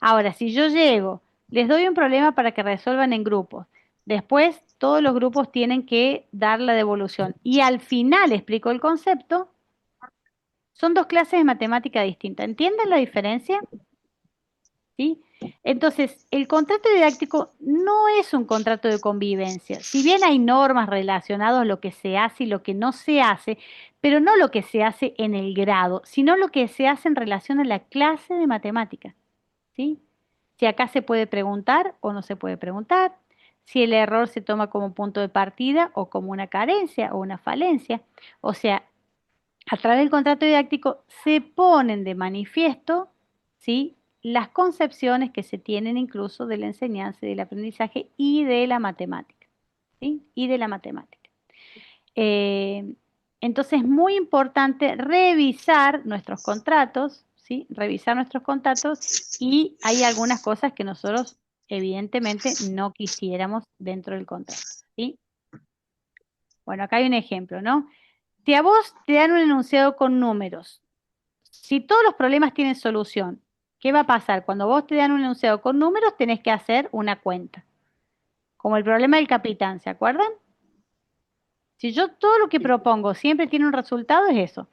Ahora, si yo llego, les doy un problema para que resuelvan en grupos. Después, todos los grupos tienen que dar la devolución. Y al final explico el concepto. Son dos clases de matemática distintas. ¿Entienden la diferencia? ¿sí? Entonces, el contrato didáctico no es un contrato de convivencia. Si bien hay normas relacionadas a lo que se hace y lo que no se hace, pero no lo que se hace en el grado, sino lo que se hace en relación a la clase de matemáticas, ¿sí? Si acá se puede preguntar o no se puede preguntar, si el error se toma como punto de partida o como una carencia o una falencia. O sea, a través del contrato didáctico se ponen de manifiesto, ¿sí?, las concepciones que se tienen incluso de la enseñanza y del aprendizaje y de la matemática, ¿sí? Y de la matemática. Eh, entonces es muy importante revisar nuestros contratos, ¿sí? Revisar nuestros contratos y hay algunas cosas que nosotros evidentemente no quisiéramos dentro del contrato, ¿sí? Bueno, acá hay un ejemplo, ¿no? Si a vos te dan un enunciado con números, si todos los problemas tienen solución, ¿qué va a pasar? Cuando vos te dan un enunciado con números, tenés que hacer una cuenta. Como el problema del capitán, ¿se acuerdan? Si yo todo lo que propongo siempre tiene un resultado, es eso.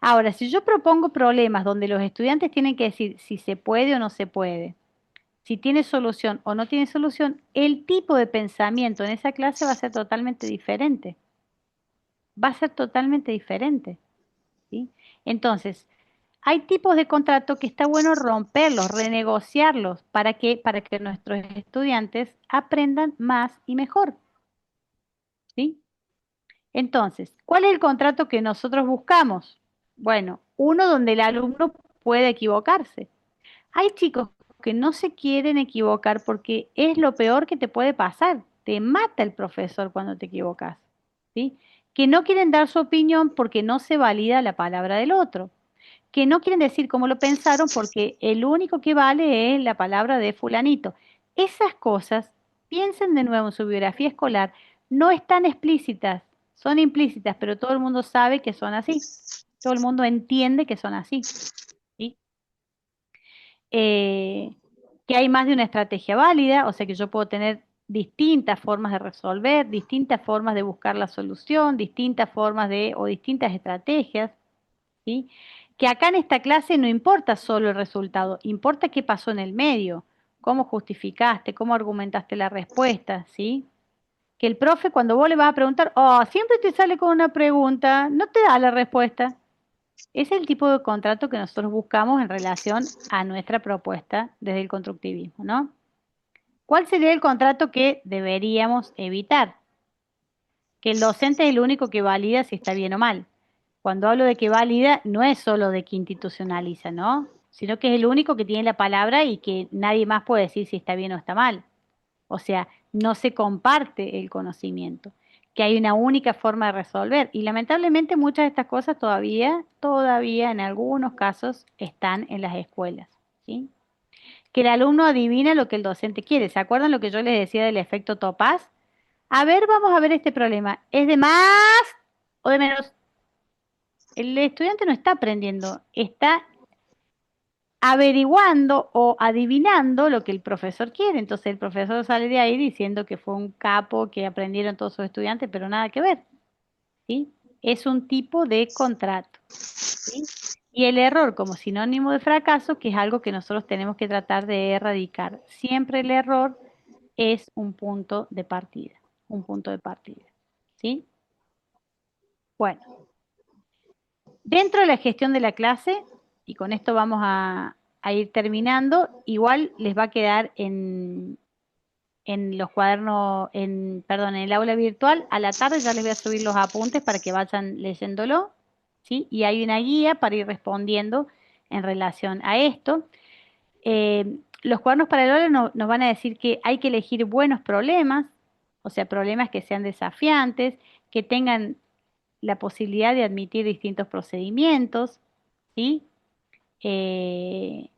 Ahora, si yo propongo problemas donde los estudiantes tienen que decir si se puede o no se puede, si tiene solución o no tiene solución, el tipo de pensamiento en esa clase va a ser totalmente diferente. Va a ser totalmente diferente, ¿sí? Entonces, hay tipos de contrato que está bueno romperlos, renegociarlos, para que nuestros estudiantes aprendan más y mejor, ¿sí? Entonces, ¿cuál es el contrato que nosotros buscamos? Bueno, uno donde el alumno puede equivocarse. Hay chicos que no se quieren equivocar porque es lo peor que te puede pasar. Te mata el profesor cuando te equivocas, ¿sí? Que no quieren dar su opinión porque no se valida la palabra del otro, que no quieren decir cómo lo pensaron porque el único que vale es la palabra de fulanito. Esas cosas, piensen de nuevo en su biografía escolar, no están explícitas, son implícitas, pero todo el mundo sabe que son así. Todo el mundo entiende que son así, ¿sí? Eh, que hay más de una estrategia válida, o sea que yo puedo tener distintas formas de resolver, distintas formas de buscar la solución, distintas formas de o distintas estrategias, ¿sí? Que acá en esta clase no importa solo el resultado, importa qué pasó en el medio, cómo justificaste, cómo argumentaste la respuesta, ¿sí? Que el profe cuando vos le vas a preguntar, oh, siempre te sale con una pregunta, no te da la respuesta. Es el tipo de contrato que nosotros buscamos en relación a nuestra propuesta desde el constructivismo, ¿no? ¿Cuál sería el contrato que deberíamos evitar? Que el docente es el único que valida si está bien o mal. Cuando hablo de que valida, no es solo de que institucionaliza, ¿no? Sino que es el único que tiene la palabra y que nadie más puede decir si está bien o está mal. O sea, no se comparte el conocimiento, que hay una única forma de resolver. Y lamentablemente muchas de estas cosas todavía en algunos casos están en las escuelas, ¿sí? Que el alumno adivina lo que el docente quiere. ¿Se acuerdan lo que yo les decía del efecto Topaz? A ver, vamos a ver este problema. ¿Es de más o de menos? El estudiante no está aprendiendo, está averiguando o adivinando lo que el profesor quiere. Entonces el profesor sale de ahí diciendo que fue un capo, que aprendieron todos sus estudiantes, pero nada que ver, ¿sí? Es un tipo de contrato, ¿sí? Y el error como sinónimo de fracaso, que es algo que nosotros tenemos que tratar de erradicar. Siempre el error es un punto de partida, ¿sí? Bueno, dentro de la gestión de la clase, y con esto vamos a ir terminando, igual les va a quedar en los cuadernos, perdón, en el aula virtual, a la tarde ya les voy a subir los apuntes para que vayan leyéndolo, ¿sí? Y hay una guía para ir respondiendo en relación a esto. Los cuadernos para el aula nos van a decir que hay que elegir buenos problemas, o sea, problemas que sean desafiantes, que tengan la posibilidad de admitir distintos procedimientos, ¿sí? Eh,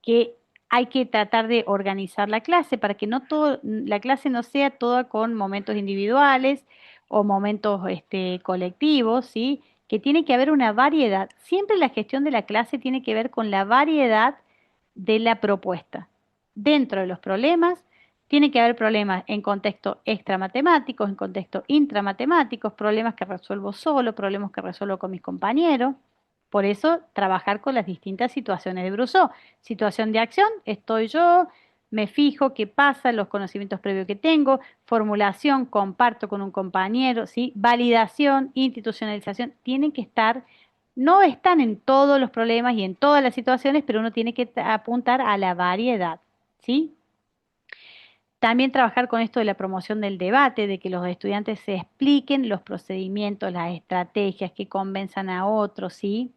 que hay que tratar de organizar la clase para que no todo, la clase no sea toda con momentos individuales o momentos colectivos, ¿sí? Que tiene que haber una variedad. Siempre la gestión de la clase tiene que ver con la variedad de la propuesta. Dentro de los problemas, tiene que haber problemas en contexto extramatemáticos, en contexto intramatemáticos, problemas que resuelvo solo, problemas que resuelvo con mis compañeros, Por eso, trabajar con las distintas situaciones de Brousseau. Situación de acción, estoy yo, me fijo qué pasa, los conocimientos previos que tengo, formulación, comparto con un compañero, ¿sí? Validación, institucionalización, tienen que estar, no están en todos los problemas y en todas las situaciones, pero uno tiene que apuntar a la variedad, ¿sí? También trabajar con esto de la promoción del debate, de que los estudiantes se expliquen los procedimientos, las estrategias que convenzan a otros, ¿sí?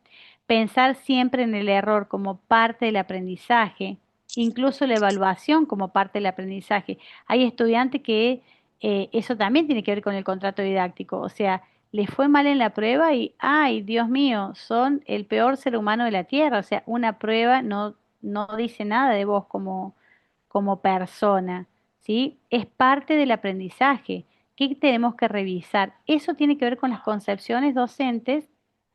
Pensar siempre en el error como parte del aprendizaje, incluso la evaluación como parte del aprendizaje. Hay estudiantes que eso también tiene que ver con el contrato didáctico, o sea, les fue mal en la prueba y, ay, Dios mío, son el peor ser humano de la tierra, o sea, una prueba no dice nada de vos como persona. ¿Sí? Es parte del aprendizaje. ¿Qué tenemos que revisar? Eso tiene que ver con las concepciones docentes,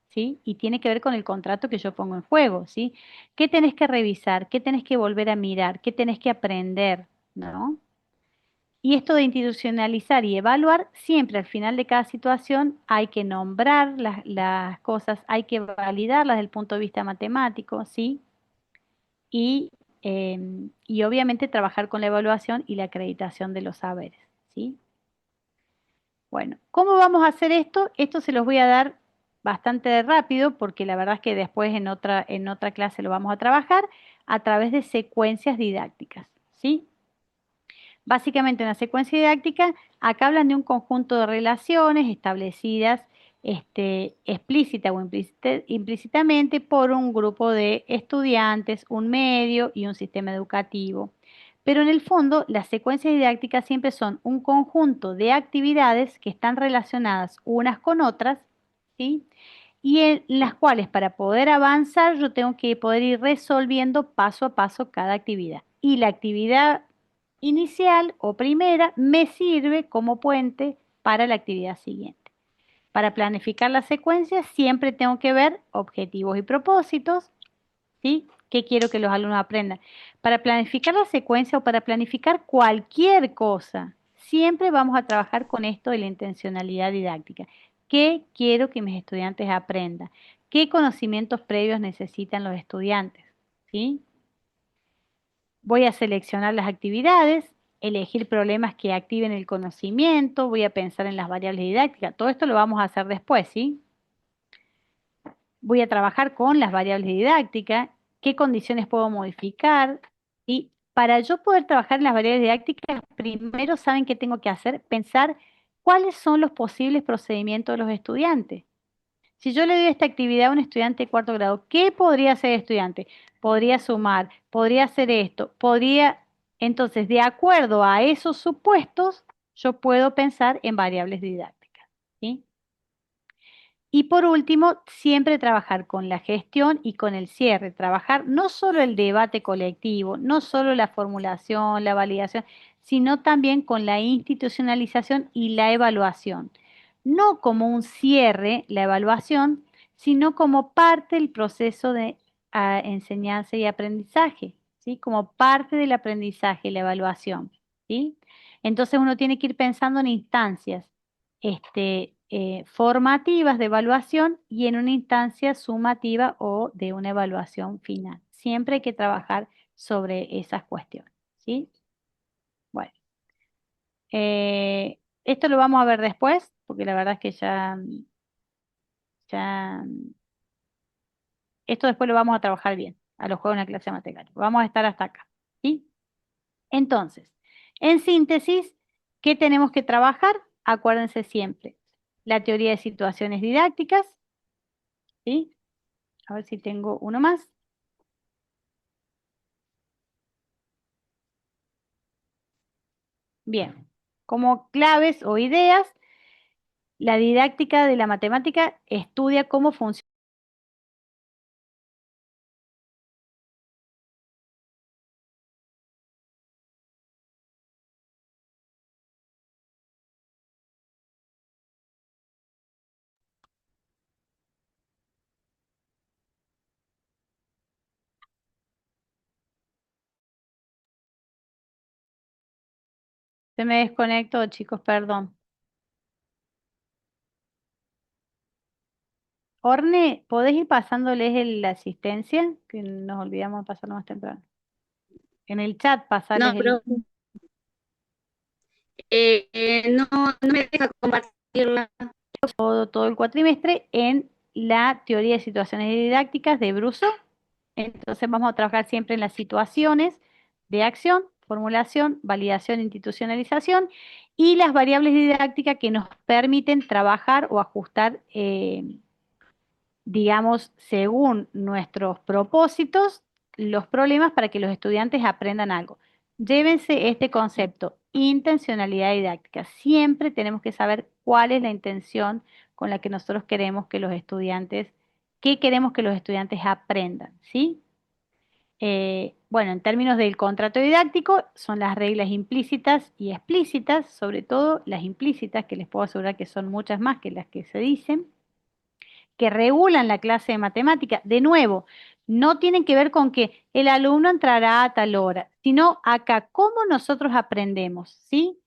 ¿sí? Y tiene que ver con el contrato que yo pongo en juego, ¿sí? ¿Qué tenés que revisar? ¿Qué tenés que volver a mirar? ¿Qué tenés que aprender? ¿No? Y esto de institucionalizar y evaluar, siempre al final de cada situación hay que nombrar las cosas, hay que validarlas desde el punto de vista matemático, ¿sí? y, y obviamente trabajar con la evaluación y la acreditación de los saberes, ¿sí? Bueno, ¿cómo vamos a hacer esto? Esto se los voy a dar bastante rápido porque la verdad es que después en otra clase lo vamos a trabajar a través de secuencias didácticas, ¿sí? Básicamente una secuencia didáctica, acá hablan de un conjunto de relaciones establecidas explícita o implícitamente por un grupo de estudiantes, un medio y un sistema educativo. Pero en el fondo, las secuencias didácticas siempre son un conjunto de actividades que están relacionadas unas con otras, ¿sí? Y en las cuales para poder avanzar yo tengo que poder ir resolviendo paso a paso cada actividad. Y la actividad inicial o primera me sirve como puente para la actividad siguiente. Para planificar la secuencia siempre tengo que ver objetivos y propósitos, ¿sí? ¿Qué quiero que los alumnos aprendan? Para planificar la secuencia o para planificar cualquier cosa, siempre vamos a trabajar con esto de la intencionalidad didáctica. ¿Qué quiero que mis estudiantes aprendan? ¿Qué conocimientos previos necesitan los estudiantes? ¿Sí? Voy a seleccionar las actividades, elegir problemas que activen el conocimiento, voy a pensar en las variables didácticas. Todo esto lo vamos a hacer después, ¿sí? Voy a trabajar con las variables didácticas, qué condiciones puedo modificar. Y para yo poder trabajar en las variables didácticas, primero saben qué tengo que hacer, pensar cuáles son los posibles procedimientos de los estudiantes. Si yo le doy esta actividad a un estudiante de cuarto grado, ¿qué podría hacer el estudiante? Podría sumar, podría hacer esto, podría... Entonces, de acuerdo a esos supuestos, yo puedo pensar en variables didácticas, ¿sí? Y por último, siempre trabajar con la gestión y con el cierre, trabajar no solo el debate colectivo, no solo la formulación, la validación, sino también con la institucionalización y la evaluación. No como un cierre, la evaluación, sino como parte del proceso de enseñanza y aprendizaje, ¿sí? Como parte del aprendizaje, la evaluación, ¿sí? Entonces uno tiene que ir pensando en instancias formativas de evaluación y en una instancia sumativa o de una evaluación final. Siempre hay que trabajar sobre esas cuestiones, ¿sí? Bueno, esto lo vamos a ver después, porque la verdad es que ya, esto después lo vamos a trabajar bien, a los juegos en la clase de matemáticas. Vamos a estar hasta acá, ¿sí? Entonces, en síntesis, ¿qué tenemos que trabajar? Acuérdense siempre, la teoría de situaciones didácticas, ¿sí? A ver si tengo uno más. Bien, como claves o ideas, la didáctica de la matemática estudia cómo funciona. Se me desconectó, chicos, perdón. Orne, ¿podés ir pasándoles la asistencia? Que nos olvidamos de pasarlo más temprano. En el chat pasarles No, el profe, no, no me deja compartirla. todo el cuatrimestre en la teoría de situaciones didácticas de Bruso. Entonces vamos a trabajar siempre en las situaciones de acción, formulación, validación, institucionalización y las variables didácticas que nos permiten trabajar o ajustar, digamos, según nuestros propósitos, los problemas para que los estudiantes aprendan algo. Llévense este concepto, intencionalidad didáctica. Siempre tenemos que saber cuál es la intención con la que nosotros queremos que los estudiantes, qué queremos que los estudiantes aprendan, ¿sí? Bueno, en términos del contrato didáctico, son las reglas implícitas y explícitas, sobre todo las implícitas, que les puedo asegurar que son muchas más que las que se dicen, que regulan la clase de matemática. De nuevo, no tienen que ver con que el alumno entrará a tal hora, sino acá cómo nosotros aprendemos, ¿sí?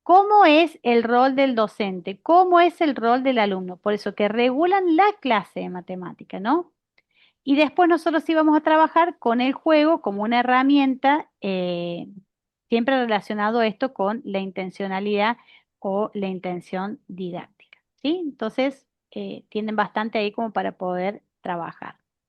¿Cómo es el rol del docente? ¿Cómo es el rol del alumno? Por eso que regulan la clase de matemática, ¿no? Y después nosotros íbamos a trabajar con el juego como una herramienta, siempre relacionado esto con la intencionalidad o la intención didáctica, ¿sí? Entonces, tienen bastante ahí como para poder trabajar.